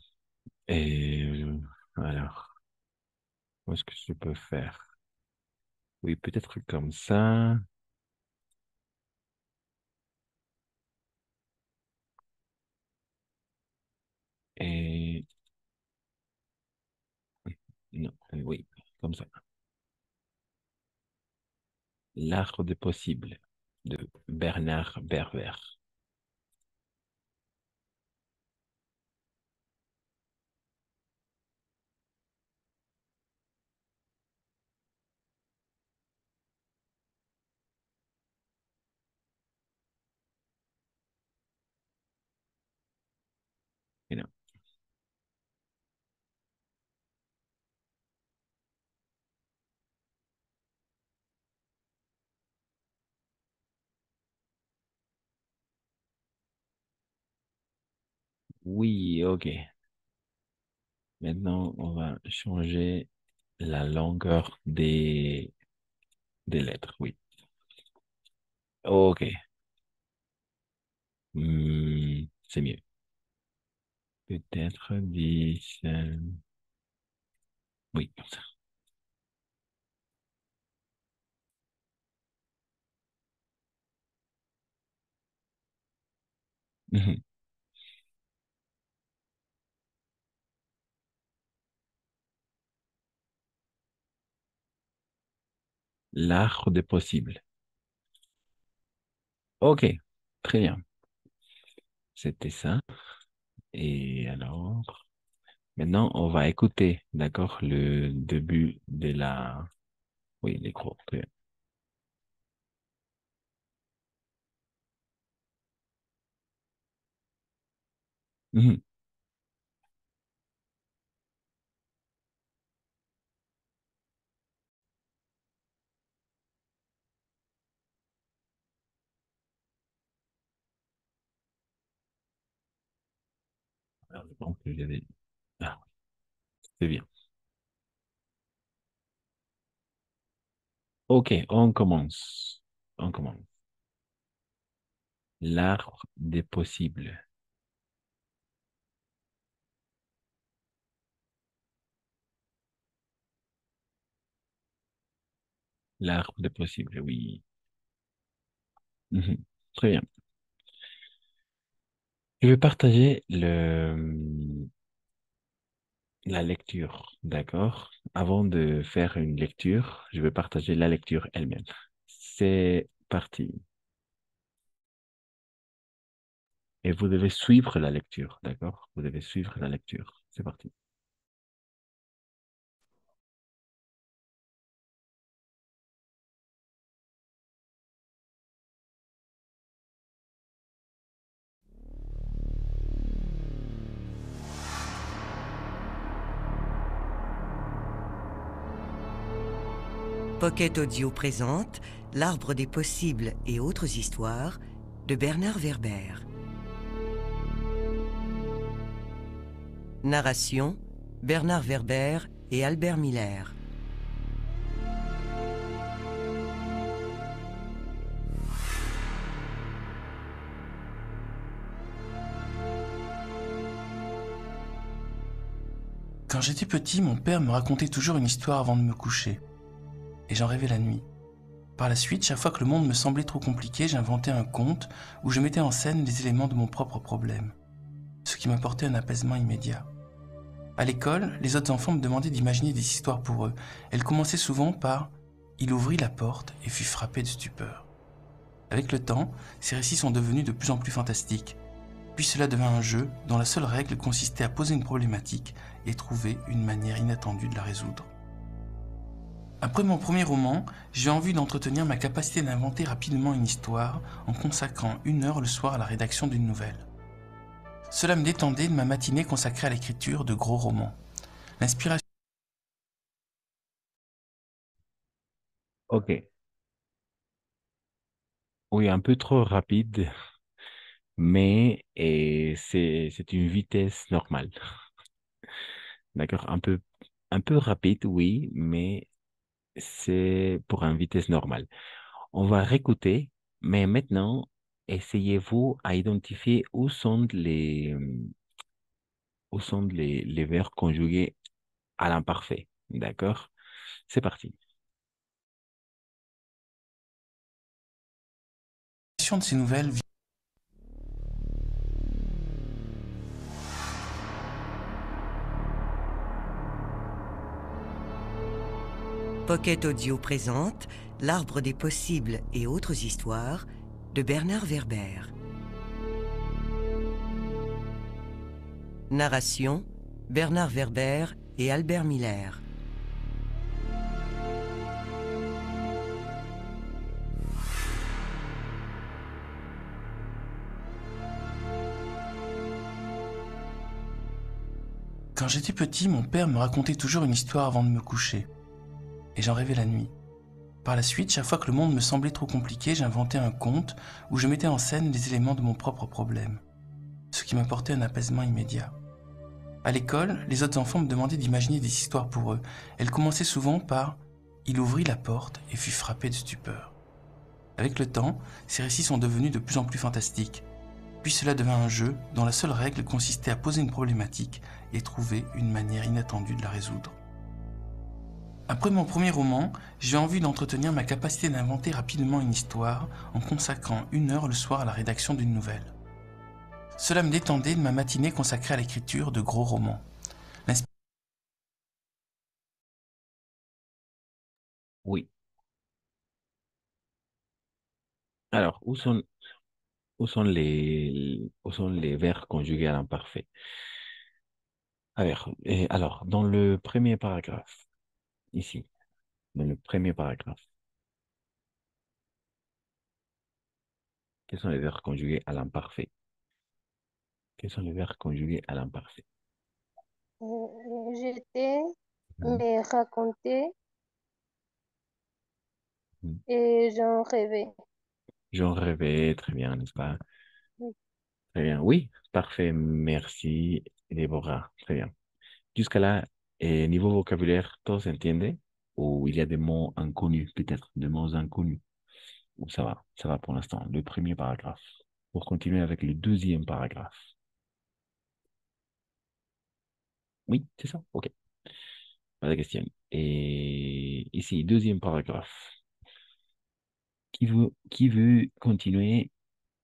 Et alors, qu'est-ce que je peux faire? Oui, peut-être comme ça. Et non, oui, comme ça. L'arbre des possibles de Bernard Werber. Et non. Oui, ok. Maintenant, on va changer la longueur des lettres, oui. Ok. C'est mieux. Peut-être 10. Oui, comme ça. Mhm. L'arbre des possibles. Ok, très bien. C'était ça. Et alors, maintenant, on va écouter, d'accord, le début de la... Oui, les gros. Très bien. Mhm. Alors, je pense que j'avais... Ah, c'est bien. Ok, on commence. On commence. L'arbre des possibles. L'arbre des possibles, oui. Mhm. Très bien. Je vais partager La lecture, d'accord. Avant de faire une lecture, je vais partager la lecture elle-même. C'est parti. Et vous devez suivre la lecture, d'accord? Vous devez suivre la lecture. C'est parti. Pocket Audio présente L'Arbre des possibles et autres histoires de Bernard Werber. Narration Bernard Werber et Albert Miller. Quand j'étais petit, mon père me racontait toujours une histoire avant de me coucher. Et j'en rêvais la nuit. Par la suite, chaque fois que le monde me semblait trop compliqué, j'inventais un conte où je mettais en scène les éléments de mon propre problème. Ce qui m'apportait un apaisement immédiat. À l'école, les autres enfants me demandaient d'imaginer des histoires pour eux. Elles commençaient souvent par « Il ouvrit la porte et fut frappé de stupeur ». Avec le temps, ces récits sont devenus de plus en plus fantastiques. Puis cela devint un jeu dont la seule règle consistait à poser une problématique et trouver une manière inattendue de la résoudre. Après mon premier roman, j'ai envie d'entretenir ma capacité d'inventer rapidement une histoire en consacrant 1 heure le soir à la rédaction d'une nouvelle. Cela me détendait de ma matinée consacrée à l'écriture de gros romans. L'inspiration... Ok. Oui, un peu trop rapide, mais c'est une vitesse normale. D'accord? Un peu rapide, oui, mais c'est pour une vitesse normale. On va réécouter, mais maintenant, essayez-vous à identifier où sont les verbes conjugués à l'imparfait. D'accord? C'est parti. de ces nouvelles... Pocket Audio présente L'Arbre des possibles et autres histoires de Bernard Werber. Narration Bernard Werber et Albert Miller. Quand j'étais petit, mon père me racontait toujours une histoire avant de me coucher. Et j'en rêvais la nuit. Par la suite, chaque fois que le monde me semblait trop compliqué, j'inventais un conte où je mettais en scène les éléments de mon propre problème. Ce qui m'apportait un apaisement immédiat. À l'école, les autres enfants me demandaient d'imaginer des histoires pour eux. Elles commençaient souvent par « Il ouvrit la porte et fut frappé de stupeur ». Avec le temps, ces récits sont devenus de plus en plus fantastiques. Puis cela devint un jeu dont la seule règle consistait à poser une problématique et trouver une manière inattendue de la résoudre. Après mon premier roman, j'ai envie d'entretenir ma capacité d'inventer rapidement une histoire en consacrant 1 heure le soir à la rédaction d'une nouvelle. Cela me détendait de ma matinée consacrée à l'écriture de gros romans. Oui. Alors, où sont les verbes conjugués à l'imparfait? Alors, dans le premier paragraphe, ici, dans le premier paragraphe, quels sont les verbes conjugués à l'imparfait? Quels sont les verbes conjugués à l'imparfait? J'étais, Mhm. me raconter Mhm. et j'en rêvais. J'en rêvais, très bien, n'est-ce pas? Mm. Très bien. Oui, parfait. Merci, Déborah. Très bien. Jusqu'à là, niveau vocabulaire, todo se entiende? Ou il y a des mots inconnus, peut-être, des mots inconnus? Ou ça va pour l'instant. Le premier paragraphe. Pour continuer avec le deuxième paragraphe. Oui, c'est ça? Ok. Pas de question. Et ici, deuxième paragraphe. Qui veut continuer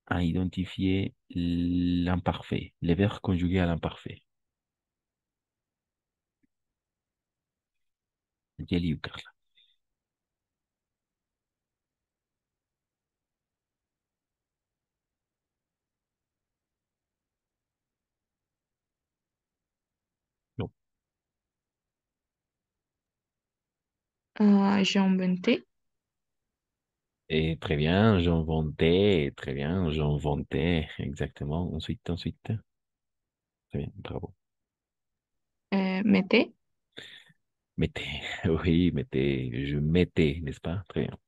à identifier l'imparfait, les verbes conjugués à l'imparfait? Yeli ou Carla? Non. J'inventais. Et très bien, j'en vantais, très bien, j'en vantais, exactement. Ensuite. Très bien, bravo. Mettais. Mettez, oui, mettez, je mettais, n'est-ce pas? Très bien.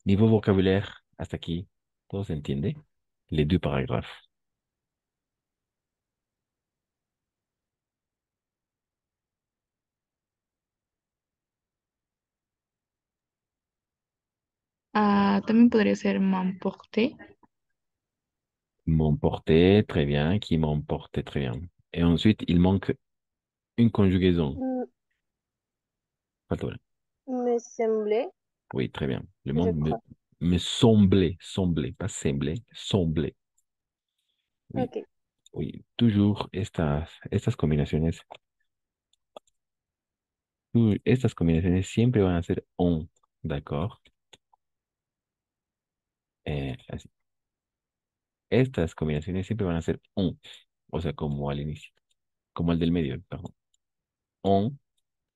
Niveau vocabulaire, hasta aquí, ¿todo se entiende? Les deux paragraphes. También podría ser m'emporter. M'emporter, très bien, qui m'emportait, très bien. Et ensuite, il manque une conjugaison. Mm, Pas de problème. Me semblait, Oui, très bien. Le je monde crois. me semblait, pas semblait, semblait. Oui, Ok, oui, toujours estas combinaciones, estas combinaciones siempre van a ser on, ¿d'accord? Así. Estas combinaciones siempre van a ser on, o sea, como al inicio, como el del medio, perdón. On,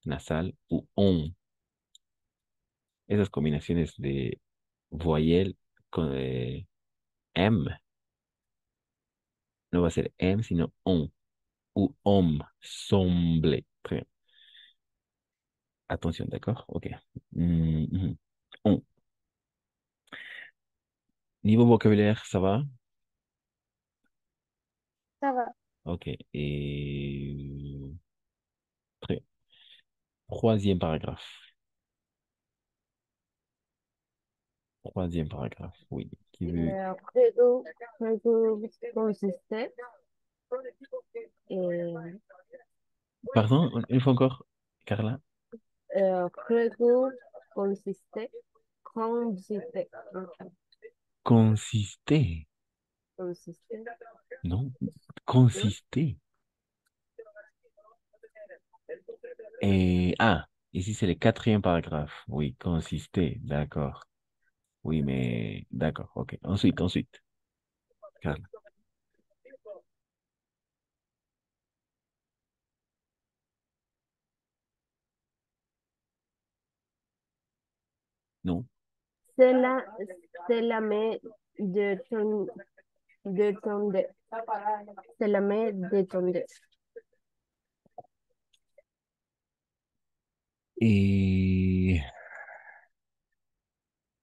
nasal u on. Esas combinaciones de voyelle con M, no va a ser M, sino on, ou homme, semble. Très bien. Attention, d'accord? Ok. Mhm. On. Niveau vocabulaire, ça va? ça va. Ok. Et très bien. Troisième paragraphe. Troisième paragraphe, oui. Qui veut... Juego consiste en Pardon, une fois encore, Carla? juego consiste consiste Consister. consiste Non, ¿no? consister. Et ici c'est le quatrième paragraphe. Oui, consister, d'accord. Oui, mais d'accord, ok. Ensuite, Carla. Non. C'est la c'est la main de ton c'est la main de ton Et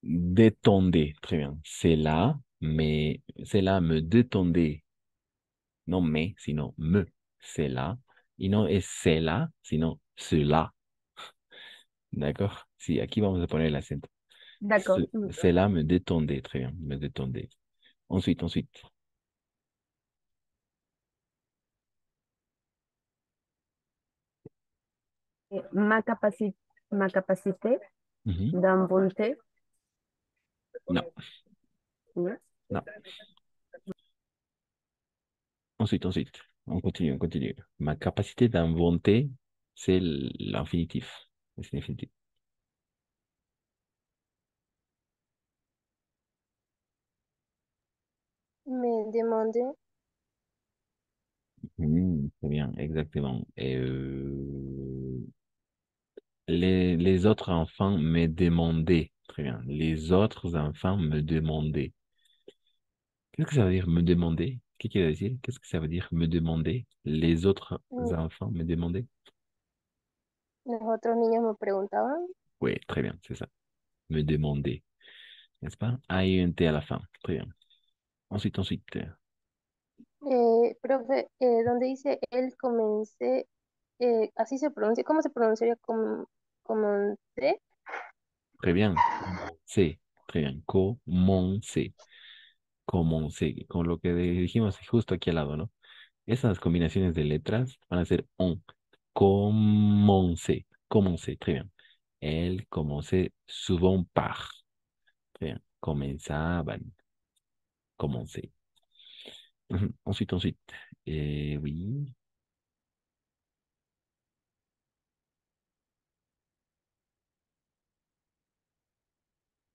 détendez, très bien. C'est là, me détendez. Non mais, sinon me. C'est là. Et non, et c'est là, sinon cela. D'accord? Si, aquí vamos a poner el acento. D'accord. C'est là, me détendez, très bien, me détendez. Ensuite. Ma capacité Mhm. d'inventer. Non, Oui. non. Ensuite. On continue. Ma capacité d'inventer, c'est l'infinitif. C'est l'infinitif. Me demandé. Très bien, exactement. Et les autres enfants me demandaient. Très bien. Les autres enfants me demandaient. Qu'est-ce que ça veut dire me demander? Qu'est-ce qu'il a dit? Qu'est-ce que ça veut dire me demander? Les autres Mm, enfants me demandaient? Los otros niños me preguntaban. Oui, très bien, c'est ça. Me demander. N'est-ce pas? A-I-N-T à la fin. Très bien. Ensuite. Profe, donde dice él comencé, así se pronuncia, ¿cómo se pronunciaría comencé? Très bien. Commencer. Très bien. Commencer. Commencer. Con lo que dijimos justo aquí al lado, ¿no? Esas combinaciones de letras van a ser on. Commencer. Très bien. Elle commençait souvent par. Très bien. Comenzaban. Commencer. Ensuite. Et oui.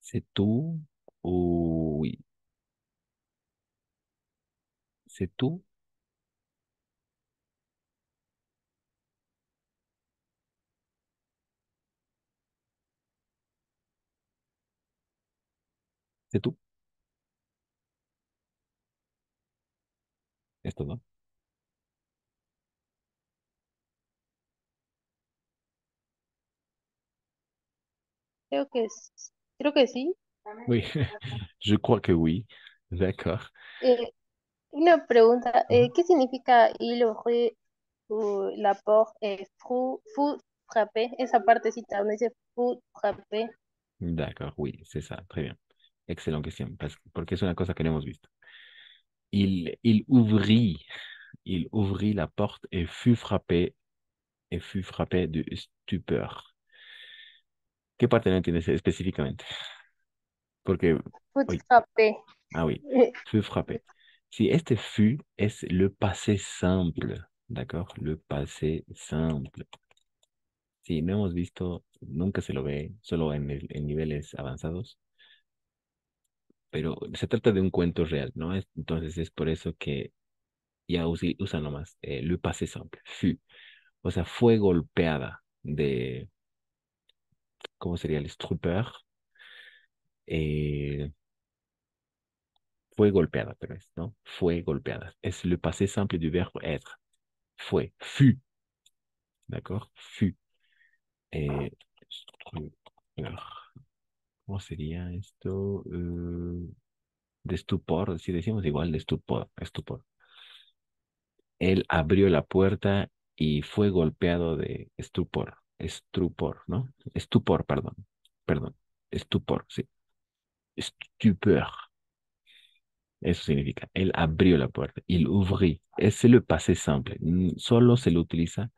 C'est tout ou oui? C'est tout? C'est tout? ¿Es todo? Creo que sí. Oui, je crois que oui. D'accord. Eh, una pregunta, ¿qué significa il aurait la porte fou frappé? Esa partecita donde dice fou frappé. D'accord, oui, c'est ça. Très bien. Excellente question, porque es una cosa que no hemos visto. Il ouvrit, il ouvrit la porte et fut frappé de stupeur. ¿Qué parte no entiendes específicamente? Porque, Fou oui, frappé. ah oui, fut frappé. Si este fut es le passé simple, ¿d'accord? Le passé simple. Si no hemos visto, nunca se lo ve, solo en niveles avanzados, pero se trata de un cuento real, ¿no? Entonces es por eso que ya usa nomás le passé simple, fut. O sea, fue golpeada de, ¿cómo sería el stupeur? Eh, fue golpeada, pero es, ¿no? Fue golpeada. Es le passé simple du verbe être. Fue, fut, ¿d'accord? Fut. Stupeur. ¿Cómo sería esto? De estupor, si decimos igual de estupor, estupor. Él abrió la puerta y fue golpeado de estupor, ¿no? Estupor, perdón, estupor, sí. Stupeur, eso significa. Él abrió la puerta, il ouvrit. Es le passé simple. Solo se lo utiliza,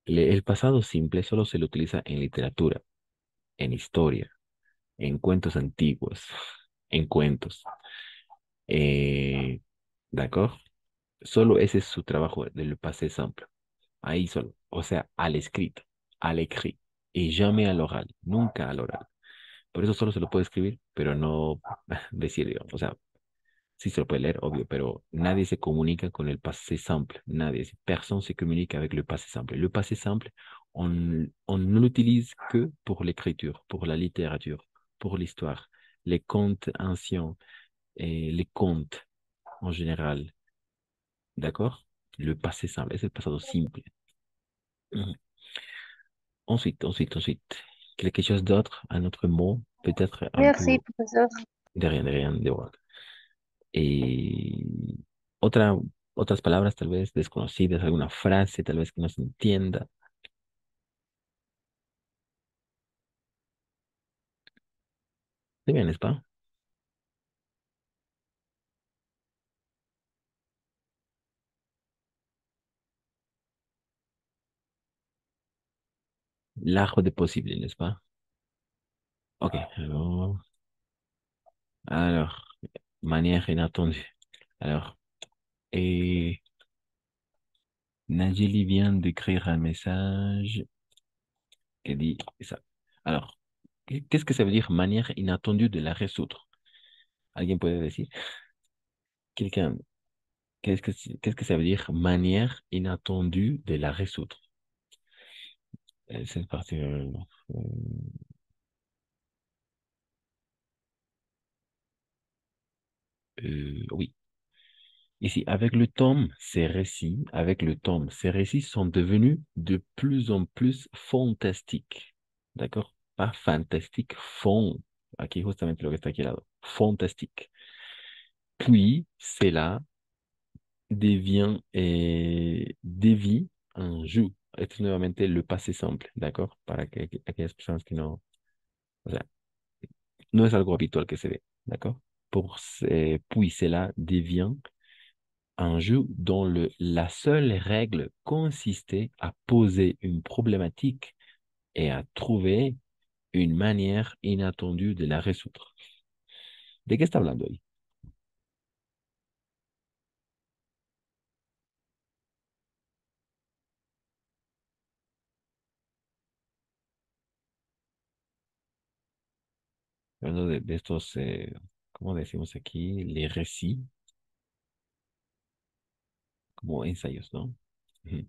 el pasado simple solo se lo utiliza en literatura, en historia, en cuentos antiguos, en cuentos. Eh, ¿D'accord? Solo ese es su trabajo del passé simple. Ahí solo. O sea, al escrito, al écrit. Y jamais al oral, nunca al oral. Por eso solo se lo puede escribir, pero no decir, digamos. O sea, sí se lo puede leer, obvio, pero nadie se comunica con el passé simple. Nadie. Personne se communique avec le passé simple. Le passé simple, on ne l'utilise que pour l'écriture, pour la littérature, pour l'histoire, les contes anciens et les contes en général. D'accord? Le passé simple, es el pasado simple. Mhm. Ensuite. Quelque chose d'autre, un autre mot, peut-être un Merci, peu profesor. de rien, de verdad. Y otra, otras palabras tal vez desconocidas, alguna frase tal vez que no se entienda. ¿Sí bien, pas? L'arbre des possibles, n'est-ce pas? Ok, alors, manière inattendue. Alors, et Najeli vient d'écrire un message qui dit ça. Alors, qu'est-ce que ça veut dire manière inattendue de la résoudre? ¿Alguien puede decir? Quelqu'un, qu'est-ce que ça veut dire manière inattendue de la résoudre? Cette partie, oui. Ici, avec le temps, ces récits sont devenus de plus en plus fantastiques. D'accord? Pas fantastique, Aquí justamente lo que está aquí al lado. Fantastique. Puis, cela dévie un jeu. Esto es nuevamente le passé simple, ¿d'accord? Para que aquellas personas que no, o sea, no es algo habitual que se ve, ¿d'accord? Puis cela devient un jeu dont la seule règle consistait à poser une problématique et à trouver une manière inattendue de la résoudre. ¿De qué está hablando ahí? Hablando de estos, ¿cómo decimos aquí? Les récits, como ensayos, ¿no? Ujú.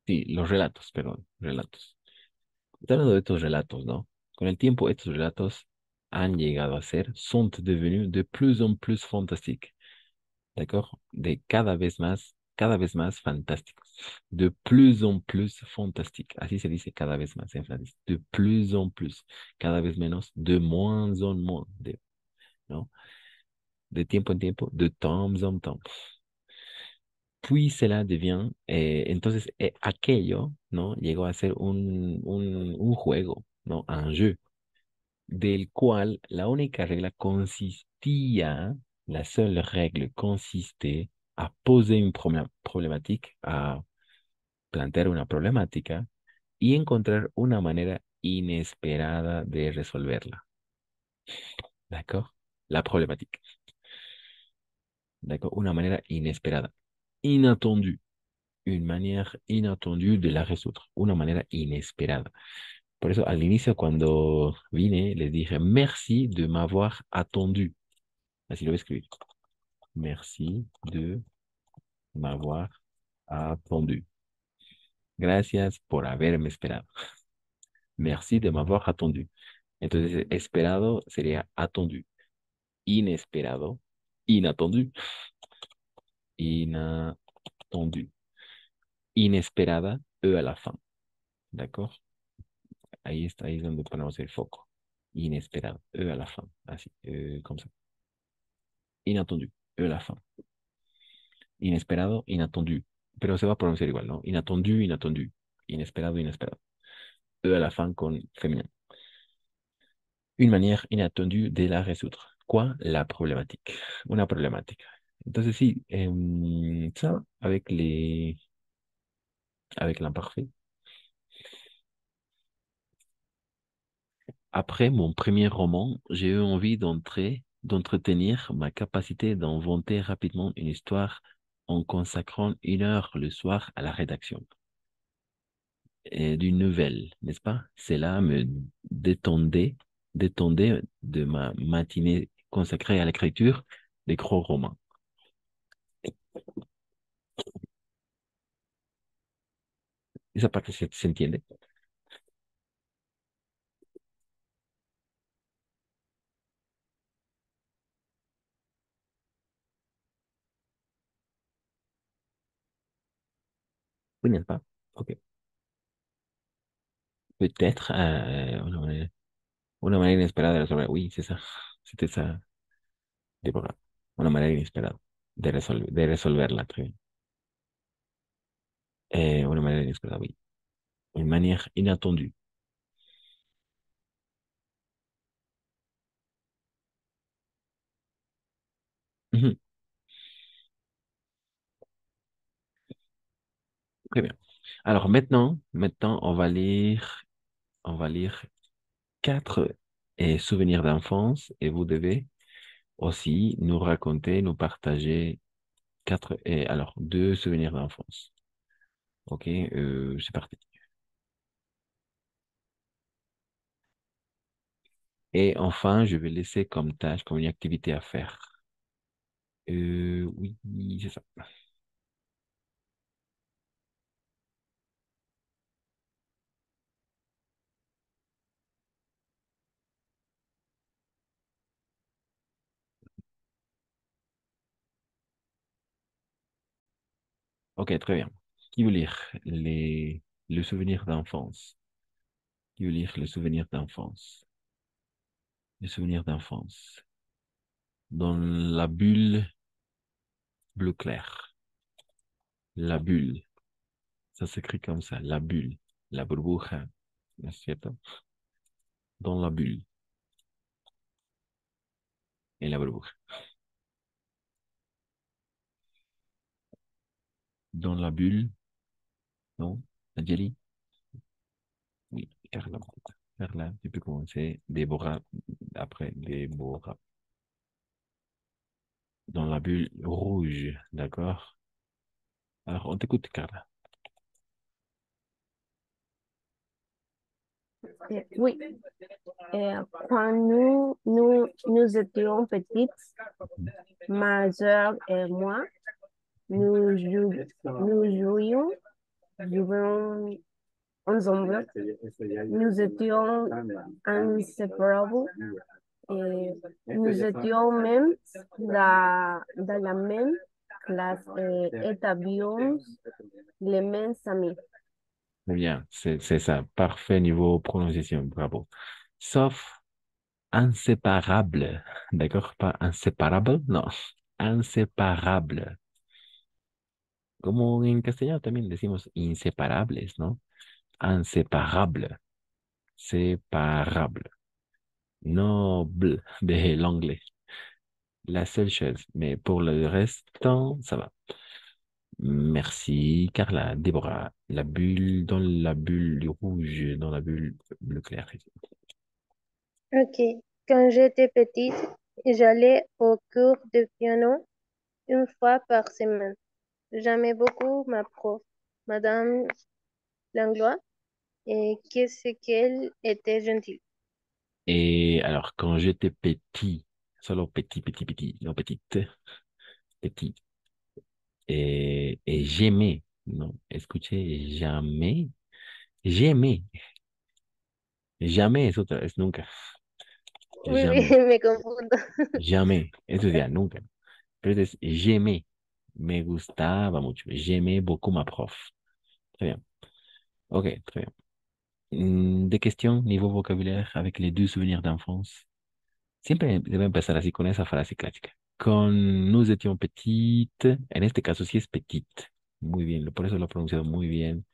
Sí, los relatos, perdón, relatos. Hablando de estos relatos, ¿no? Con el tiempo, estos relatos han llegado a ser, sont devenus de plus en plus fantastiques, ¿d'accord? De cada vez más fantásticos. De plus en plus fantastiques. Así se dice cada vez más en francés. De plus en plus. Cada vez menos. De moins en moins. ¿No? De tiempo en tiempo. De temps en temps. Puis cela devient, entonces aquello, ¿no? Llegó a ser un juego, ¿no? Un jeu, del cual la única regla consistía, la seule règle consistait à poser une problématique, a plantear una problemática y encontrar una manera inesperada de resolverla. ¿D'accord? La problématique. ¿D'accord? Una manera inesperada. Inattendue. Une manière inattendue de la résoudre. Una manera inesperada. Por eso al inicio cuando vine les dije merci de m'avoir attendu. Así lo voy a escribir. Merci de m'avoir attendu. Gracias por haberme esperado. Merci de m'avoir attendu. Entonces, esperado sería attendu. Inesperado, inattendu. Inattendu. Inesperada, E à la fin. ¿D'accord? Ahí está, ahí es donde ponemos el foco. Inesperado, E à la fin. Así, comme ça. Inattendu, E à la fin. Inesperado, inattendu. Pero se va a pronunciar igual, ¿no? Inattendu, inattendu. Inesperado, inesperado. E à la fin con féminin. Une manière inattendue de la résoudre. Quoi? La problématique. Una problemática. Entonces sí, ça, avec l'imparfait. Après mon premier roman, j'ai eu envie d'entretenir ma capacité d'inventer rapidement une histoire en consacrant 1 heure le soir à la rédaction d'une nouvelle, n'est-ce pas? Cela me détendait de ma matinée consacrée à l'écriture des gros romans. Esa parte se entiende. Oui, n'est-ce pas? Ok. Peut-être una manera inesperada de resolver. Oui, c'est ça. C'était ça. De verdad. Una manera inesperada de resolverla. Très bien. Una manera inesperada, oui. Une manière inattendue. Mhm. Très bien. Alors maintenant, on va lire 4 souvenirs d'enfance et vous devez aussi nous raconter, nous partager alors 2 souvenirs d'enfance. Ok, c'est parti. Et enfin, je vais laisser comme tâche, comme une activité à faire. Oui, c'est ça. Ok, très bien. Qui veut lire le souvenir d'enfance? Qui veut lire le souvenir d'enfance? Le souvenir d'enfance. Dans la bulle bleu clair. La bulle. Ça s'écrit comme ça, la bulle. La burbuja. ¿No es cierto? Dans la bulle. En la burbuja. Dans la bulle. Non? Nadjeli? Oui, Carla. Carla, tu peux commencer. Déborah, après Déborah. Dans la bulle rouge, d'accord? Alors, on t'écoute, Carla. Oui, quand nous étions petites, ma soeur et moi, nous jouions ensemble. Nous étions inséparables et nous étions même dans la même classe et établions les mêmes amis. Très bien, c'est ça. Parfait niveau prononciation, bravo. Sauf inséparable, d'accord? Pas inséparable, non. Inséparable. Como en castellano también decimos inseparables, ¿no? Inséparable, séparable. Noble de l'anglais. La seule chose, mais pour le restant, ça va. Merci, Carla. Déborah, la bulle dans la bulle du rouge, dans la bulle bleu clair. Ok, quand j'étais petite, j'allais au cours de piano une fois par semaine. J'aimais beaucoup ma prof, Madame Langlois, et qu'est-ce qu'elle était gentille. Et alors, quand j'étais petit, solo petit, non petite, petit, et j'aimais, non, escuché, j'aimais, jamais, es nunca, Oui, oui, jamais, me confundo. jamais, eso ya nunca. Pero es j'aimais, me gustaba mucho, j'aimais beaucoup ma prof. Très bien. Ok, très bien. Des questions niveau vocabulaire avec les deux souvenirs d'enfance. Siempre debe empezar así con esa frase clásica. Con nous étions petites, en este caso sí es petite. Muy bien, por eso lo he pronunciado muy bien,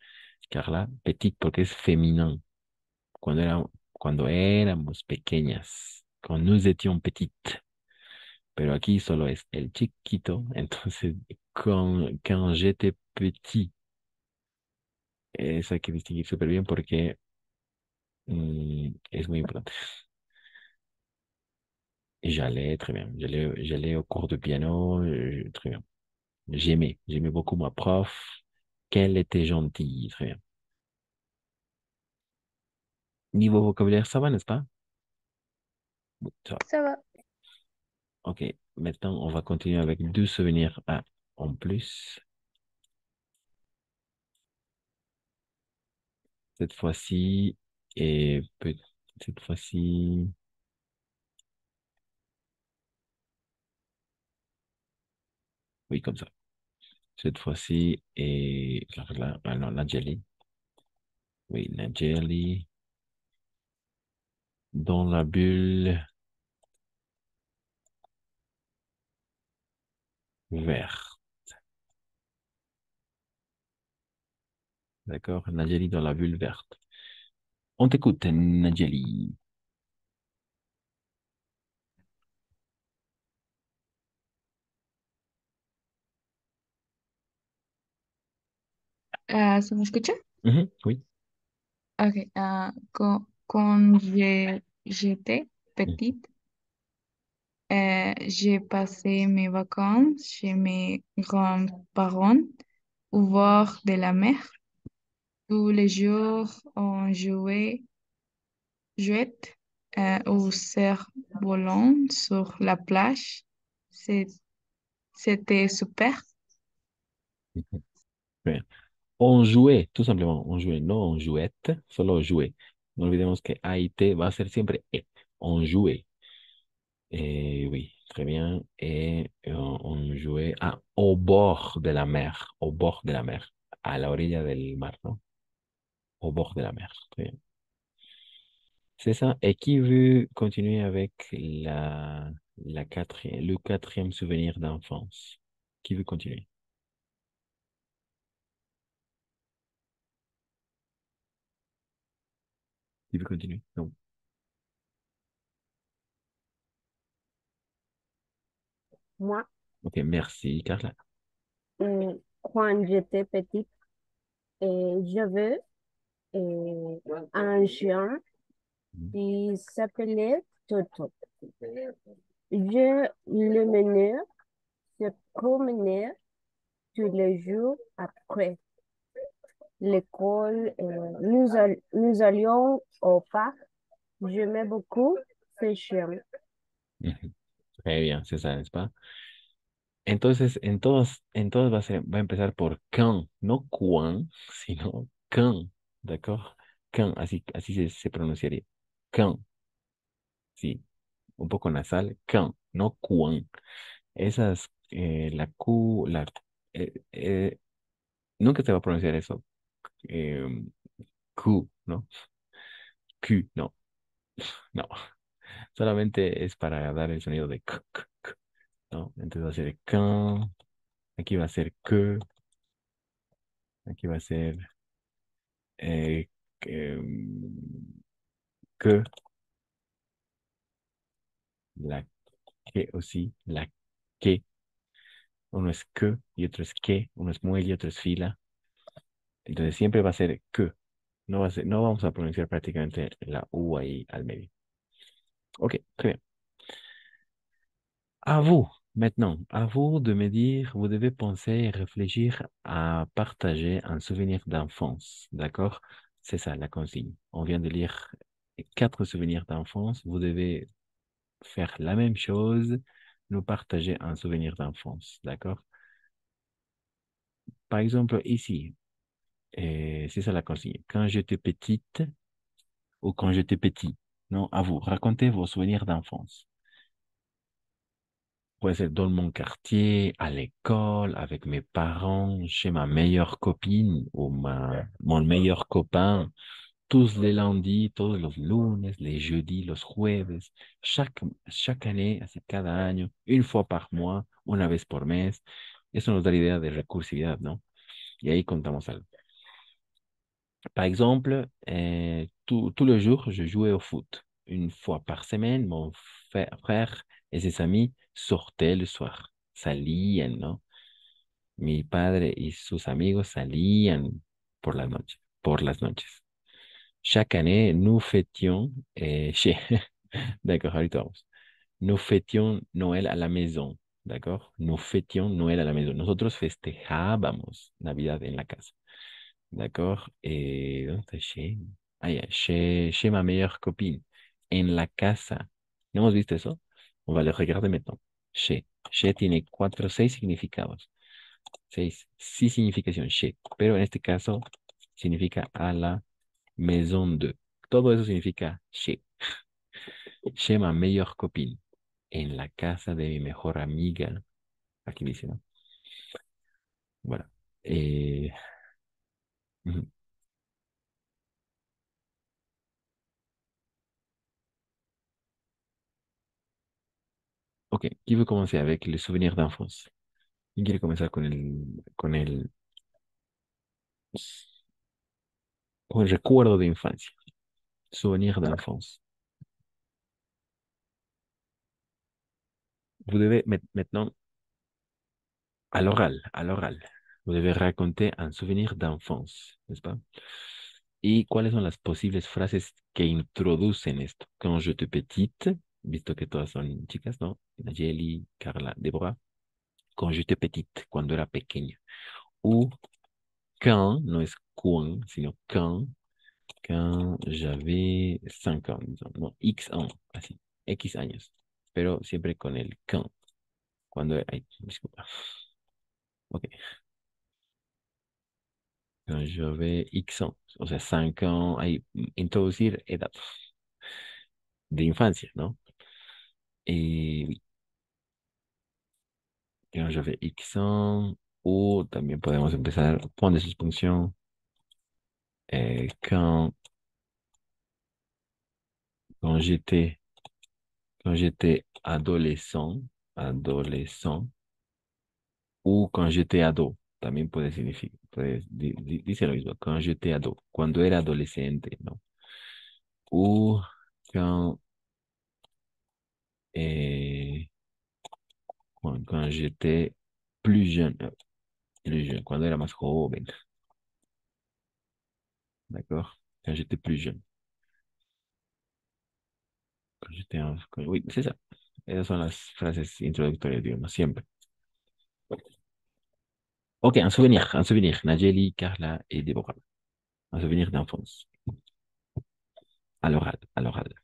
Carla. Petite porque es femenino. Cuando éramos pequeñas. Con nous étions petites. Pero aquí solo es el chiquito. Entonces, quand j'étais petit, eso hay que distinguir súper bien porque es muy importante. J'allais, très bien. J'allais au cours de piano, très bien. J'aimais beaucoup ma prof. Qu'elle était gentille, très bien. Niveau vocabulaire, ça va, n'est-ce pas? Oui, ça va. Ça va. Ok, maintenant, on va continuer avec deux souvenirs en plus. Cette fois-ci, et cette fois-ci, oui, comme ça. Cette fois-ci, et là, ah non, Nadjeli. Oui, Nadjeli. Dans la bulle verte. D'accord? Nadjeli dans la bulle verte. On t'écoute, Nadjeli. ¿Se me escucha? Oui. Ok. Quand j'étais petite, j'ai passé mes vacances chez mes grands-parents au bord de la mer. Tous les jours, on jouait au cerf-volant sur la plage. C'est- C'était super. Bien. On jouait, tout simplement, on jouait, no on jouette, solo jouer. No olvidemos que A y T va a ser siempre E. On jouait. Oui, très bien. Et on jouait au bord de la mer, au bord de la mer, à la orilla del mar, ¿no? Au bord de la mer. Très bien. C'est ça. Et qui veut continuer avec le quatrième souvenir d'enfance? Qui veut continuer? Qui veut continuer? Non. Moi, Ok, merci, Carla. quand j'étais petite, j'avais un chien qui s'appelait Toto. Je le menais se promener tous les jours après. l'école, nous allions au parc. J'aimais beaucoup ce chien. Ujú. Très bien, c'est ça, n'est-ce pas? Entonces, en todos va a empezar por quand, no cuán, sino quand, ¿d'accord? Quand, así se pronunciaría. Quand, sí, un poco nasal, quand, no cuán. Esas, la Q, eh, eh, nunca se va a pronunciar eso. eh, Q, ¿no? Q, no, no. Solamente es para dar el sonido de k, ¿no? Entonces va a ser quand, aquí va a ser aquí va a ser eh, que, que, la que o sí, la que. Uno es que y otro es que, uno es muelle, otro es fila. Entonces siempre va a ser que. No vamos a pronunciar prácticamente la U ahí al medio. Ok, très bien. À vous, maintenant, à vous de me dire, vous devez penser et réfléchir à partager un souvenir d'enfance. D'accord? C'est ça la consigne. On vient de lire 4 souvenirs d'enfance. Vous devez faire la même chose, nous partager un souvenir d'enfance. D'accord? Par exemple, ici, c'est ça la consigne. Quand j'étais petite ou quand j'étais petit. Non, à vous, racontez vos souvenirs d'enfance. Puede ser dans mon quartier, à l'école, avec mes parents, chez ma meilleure copine ou mon meilleur copain, tous les lundis, todos los lunes, les jeudis, los jueves, chaque année, así cada año, une fois par mois, una vez por mes. Eso nos da la idea de recursividad, ¿no? Y ahí contamos algo. Par exemple, tous les jours, je jouais au foot. Une fois par semaine, mon frère et ses amis sortaient le soir. Salían, ¿no? Mi padre y sus amigos salían por las noches. Chaque année, nous fêtions D'accord, ahorita vamos. Nous fêtions Noël à la maison. D'accord? Nous fêtions Noël à la maison. Nosotros festejábamos Navidad en la casa. D'accord? Et ¿dónde está chez? Ah, ya, chez ma meilleure copine. En la casa. ¿No hemos visto eso? On va le regarder maintenant. Chez. Chez tiene 6 significados. 6 significaciones. Chez. Pero en este caso significa a la maison de. Todo eso significa chez. Chez ma meilleure copine. En la casa de mi mejor amiga. Aquí dice, ¿no? Voilà. Ujú. Ok, qui veut commencer avec les souvenirs d'enfance? Qui quiere comenzar con el recuerdo de infancia? Souvenir d'enfance. Vous devez maintenant, à l'oral, vous devez raconter un souvenir d'enfance, n'est-ce pas? ¿Y cuáles son las posibles frases que introducen esto? Quand j'étais petite, visto que todas son chicas, ¿no? Nayeli, Carla, Deborah. Quand j'étais petite, cuando era pequeña. Ou quand, no es quand, sino quand j'avais 5 ans, disons. No, X ans, así, X años. Pero siempre con el cuando, ay, disculpa. Ok. Quand j'avais X ans, o sea, 5 ans, ahí, introducir edad de infancia, ¿no? Y quand j'avais X ans, o también podemos empezar, point de suspension, quand, quand j'étais, quand j'étais adolescent, ou quand j'étais ado, también puede significar, dice lo mismo, quand j'étais ado, cuando era adolescente, ¿no? Ou quand, eh, quand j'étais plus jeune, cuando era más joven, ¿d'accord? Quand j'étais plus jeune. Oui, c'est ça. Esas son las frases introductorias, digamos, siempre. Ok, un souvenir, Nayeli, Carla et Deborah. Un souvenir d'enfance. À l'oral, à l'oral.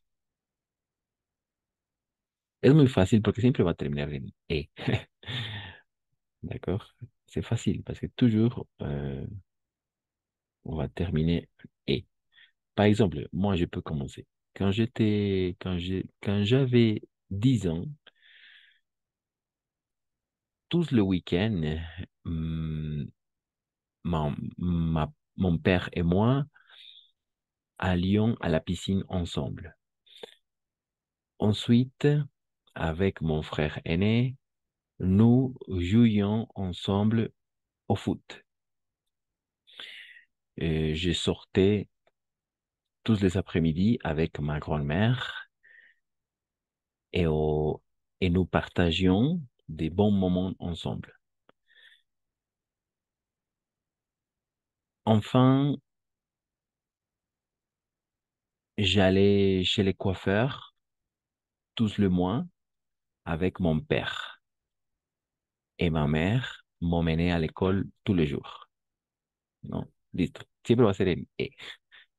Es muy fácil porque siempre va a terminar en E. D'accord? C'est facile parce que toujours on va terminer E. Par exemple, moi, je peux commencer. Quand j'avais 10 ans, tous le week-end, hum, mon père et moi allions à la piscine ensemble. Ensuite, avec mon frère aîné, nous jouions ensemble au foot. Je sortais tous les après-midi avec ma grand-mère et, et nous partagions des bons moments ensemble. Enfin, j'allais chez les coiffeurs tous le mois avec mon père et ma mère m'emmenait à l'école tous les jours. ¿No? Listo. Siempre va a ser en E.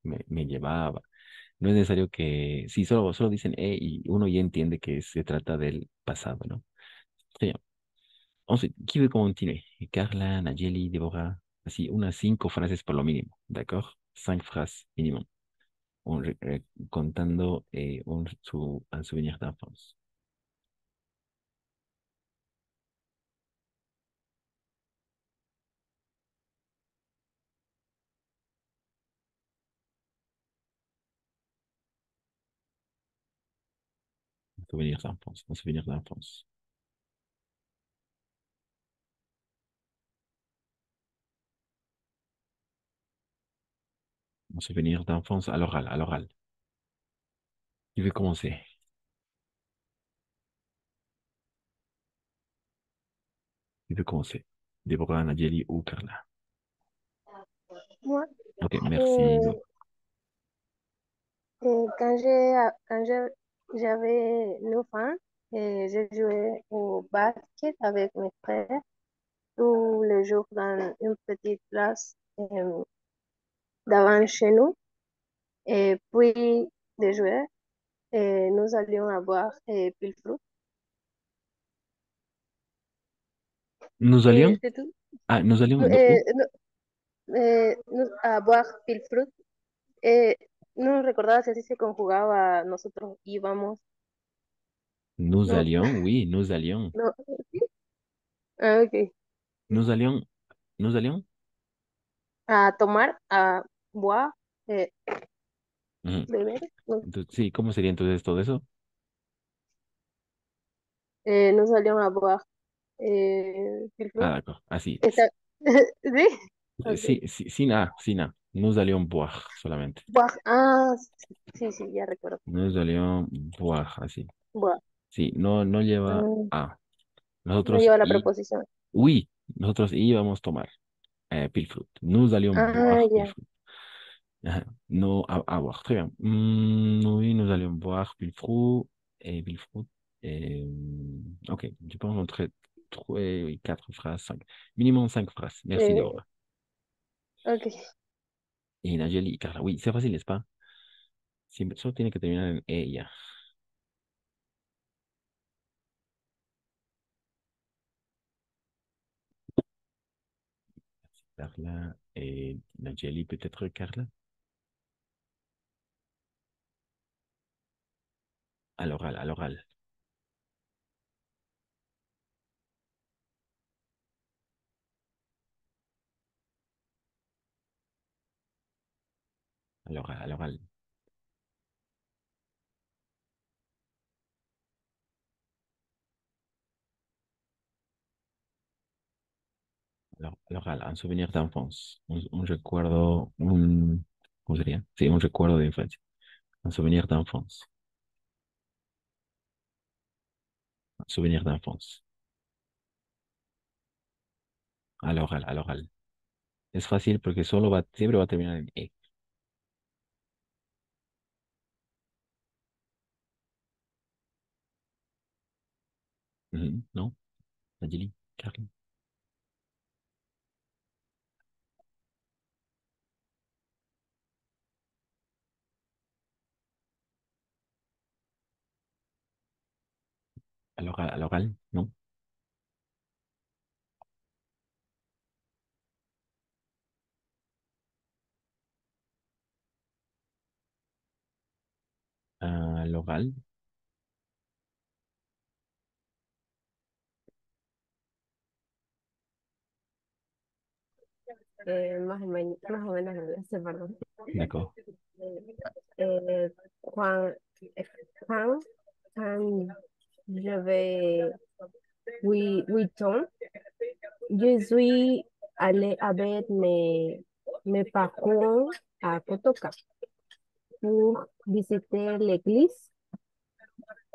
Me llevaba. No es necesario que, si solo dicen y uno ya entiende que se trata del pasado, ¿no? Très bien. Ensuite, qui veut continuer? Carla, Nayeli, Deborah. Así, unas 5 frases por lo mínimo, ¿d'accord? 5 phrases minimum. Contando un souvenir d'enfance. Un souvenir d'enfance, un souvenir d'enfance. Un souvenir d'enfance à l'oral, à l'oral. Qui veut commencer? Qui veut commencer? Deborah, Nayeli ou Carla? Moi, Ok, merci. j'avais 9 ans, et je jouais au basket avec mes frères tous les jours dans une petite place devant chez nous. Et puis de jouer, et nous allions avoir Pilfrou. ¿Nous Et allions? c'est tout. Ah, nous allions Eh, a boire Pilfrut. No recordaba si así se conjugaba, nosotros íbamos. Nous No, allions, oui, nous allions. no, ¿sí? Ah, ok. Nous allions, nous allions. A tomar, a boire, Ujú. beber. No. Entonces, sí, ¿cómo sería entonces todo eso? Nos salíamos a boire Ah, Pilfrut. d'accord. Así. Está- ¿Sí? Ok. Sí, sí, sin A, sin A. Nous allions boire solamente. Boire. Ah, sí, sí, ya recuerdo. Nous allions boire, así. Boire. Sí, no, no lleva Mm, A. no Nosotros lleva la preposición. oui, nosotros íbamos a tomar Pilfrut. Nous allions Ah, boire ya. Pilfrut. Ajá. No, à boire. Très bien. Oui, nous allions boire Pilfrut et Pilfrut. Et, ok, je pense entre 4 phrases, 5. Minimum 5 phrases. Merci, Eh, Deborah. ok. Y Nayeli y Carla. Oui, c'est facile, n'est-ce pas? Siempre, solo tiene que terminar en E y ya. Carla et Nayeli, peut-être Carla? À l'oral, à l'oral. À l'oral, à l'oral. Alors, à l'oral, un souvenir d'enfance. Un recuerdo, ¿cómo sería? Sí, un recuerdo de infancia. Un souvenir d'enfance. Un souvenir d'enfance. À l'oral, à l'oral. Es fácil porque siempre va a terminar en E. Ujú, ¿no? Nayeli, Carla. al oral, ¿no? Al oral. Más o menos lo sé, perdón. D'accord. Eh, Juan, Juan, Juan, je vais 8 ans. Je suis allée avec mes parents à Kotoka pour visiter l'église,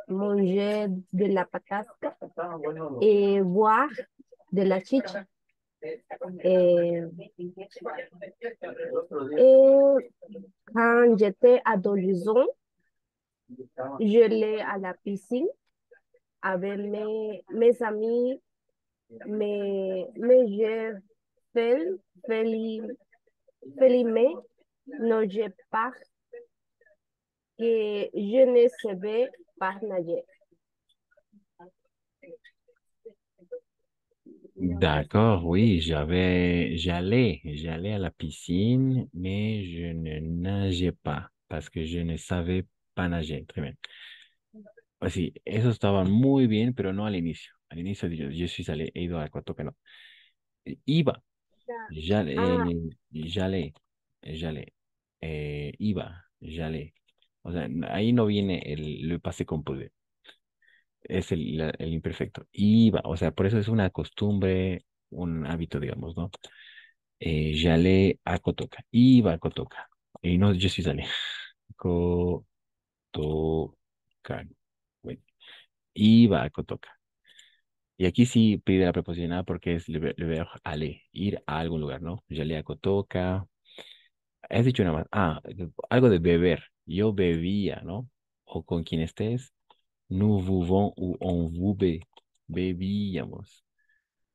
manger de la patasca et boire de la chicha. Et quand j'étais adolescent, j'allais à la piscine avec mes amis, mais je fais, filmé, non, je pas que je ne savais pas nager. D'accord, oui, j'allais à la piscine, mais je ne nageais pas parce que je ne savais pas nager. Très bien. Pues sí, eso estaba muy bien, pero no al inicio. Al inicio yo sí salí, he ido a Cotoca, no. Iba, Ah, j'allais, j'allais, iba, j'allais. O sea, ahí no viene le pasé compuso. Es el imperfecto. Iba, o sea, por eso es una costumbre, un hábito, digamos, ¿no? J'allais a Cotoca, iba a Cotoca. Y no, yo sí salí. Cotoca. Bueno, iba a Cotoca. Y aquí sí pide la preposición a porque es le verbo aller, ir a algún lugar, ¿no? J'allais a Cotoca. Has dicho nada más. Ah, algo de beber. Yo bebía, ¿no? O con quien estés. Nous buvons ou on buvait. Bebíamos.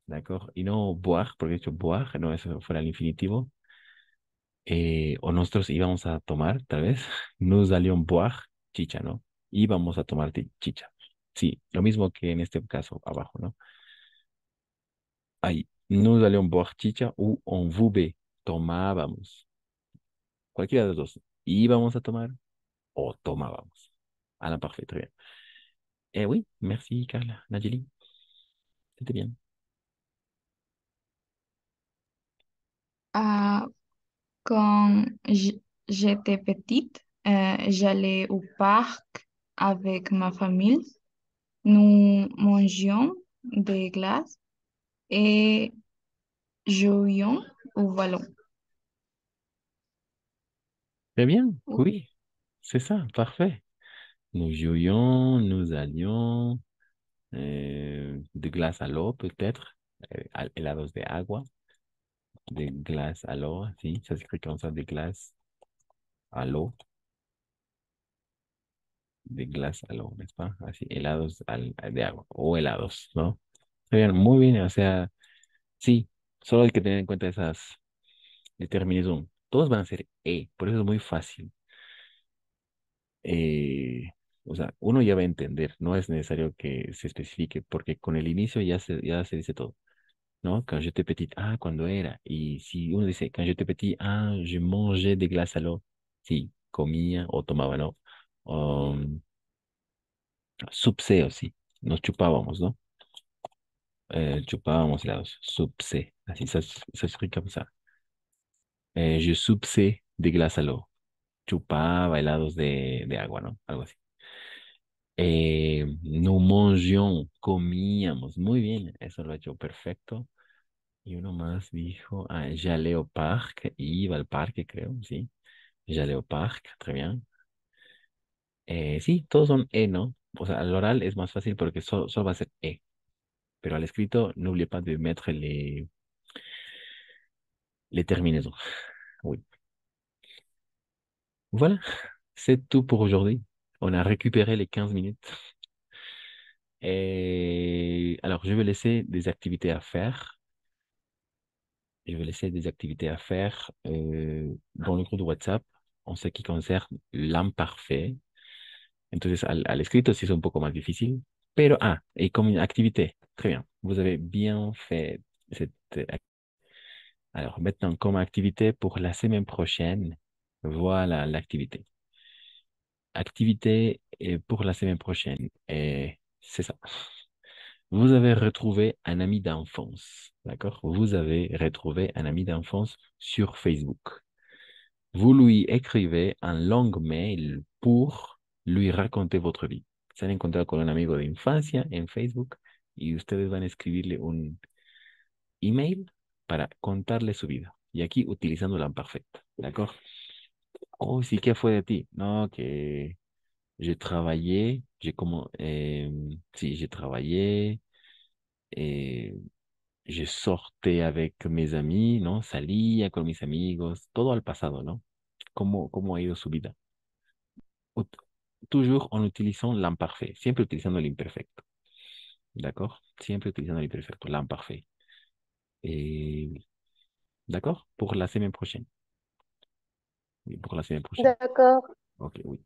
¿De acuerdo? Y no boire, porque he dicho boire, no, eso fuera el infinitivo. O nosotros íbamos a tomar, tal vez. Nous allions boire chicha, ¿no? Íbamos a tomar chicha. Sí, lo mismo que en este caso abajo, ¿no? Ahí, nous allions boire chicha ou on buvait. Tomábamos. Cualquiera de los dos. Íbamos a tomar o tomábamos. À l'imparfait, très bien. Oui, merci Carla, Nadjeli. C'était bien. Ah, quand j'étais petite, j'allais au parc avec ma famille. Nous mangions des glaces et jouions au ballon. Très bien, oui, c'est ça, parfait. Nous jouions, nous allions, de glace à l'eau peut-être, helados de agua, de glace à l'eau, sí, ça s'écrit comme ça, de glace à l'eau, de glace à l'eau, ¿n'est-ce pas? Así, helados de agua, o helados, ¿no? Très bien, muy bien, o sea, sí, solo hay que tener en cuenta esas determinación. Todos van a ser por eso es muy fácil. eh, o sea, uno ya va a entender, no es necesario que se especifique, porque con el inicio ya se dice todo, ¿no? Quand j'étais petite, ah, cuando era. Y si uno dice, quand j'étais petit, ah, je mangeais des glaces à l'eau, sí, comía o tomaba, ¿no? Um, Supseo, sí, nos chupábamos, ¿no? Chupábamos helados, supsé, así se escribe como ça. Je supsé des glaces à l'eau, chupaba helados de agua, ¿no? Algo así. Nous mangions, comíamos. Muy bien, eso lo ha hecho perfecto. Y uno más dijo, ah, j'allais au parc, iba al parque, creo, sí. J'allais au parc, très bien. Sí, todos son ¿no? O sea, al oral es más fácil porque solo va a ser Pero al escrito, n'oubliez pas de mettre les terminaisons. Oui. Voilà, c'est tout pour aujourd'hui. On a récupéré les 15 minutes. Alors, je vais laisser des activités à faire. Je vais laisser des activités à faire dans le groupe de WhatsApp en ce qui concerne l'imparfait. Entonces, al escrito sí es un poco más difícil, Pero, et comme une activité. Très bien. Vous avez bien fait cette. Alors, maintenant, comme activité pour la semaine prochaine, voilà l'activité. Activité pour la semaine prochaine. Et c'est ça. Vous avez retrouvé un ami d'enfance. D'accord? Vous avez retrouvé un ami d'enfance sur Facebook. Vous lui écrivez un long mail pour lui raconter votre vie. Se han encontrado con un amigo de infancia en Facebook y ustedes van a escribirle un email para contarle su vida. Y aquí utilizando la perfecta, ¿d'accord? Oh, sí, ¿qué fue de ti? No, que j'ai travaillé, sí, j'ai travaillé, eh, je sortais avec mes amis, ¿no? Salía con mis amigos, todo al pasado, ¿no? ¿Cómo ha ido su vida? Ut- Toujours en utilisant l'imparfait, siempre utilizando el imperfecto, ¿d'accord? Siempre utilizando el imperfecto, l'imparfait. Et d'accord? Pour la semaine prochaine. Oui, pour la semaine prochaine. D'accord. Ok, oui.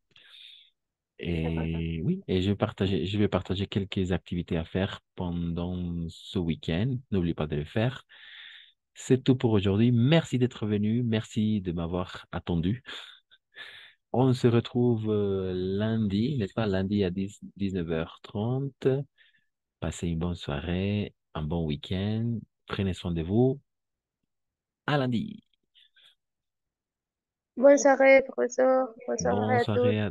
Et oui, et je vais partager quelques activités à faire pendant ce week-end. N'oublie pas de le faire. C'est tout pour aujourd'hui. Merci d'être venu. Merci de m'avoir attendu. On se retrouve lundi, n'est-ce pas? Lundi à 19h30. Passez une bonne soirée, un bon week-end. Prenez soin de vous. À lundi. Bonne soirée, professeur. Bonne soirée Bonne à tous. soirée à,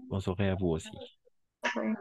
bonne soirée à vous aussi. Oui.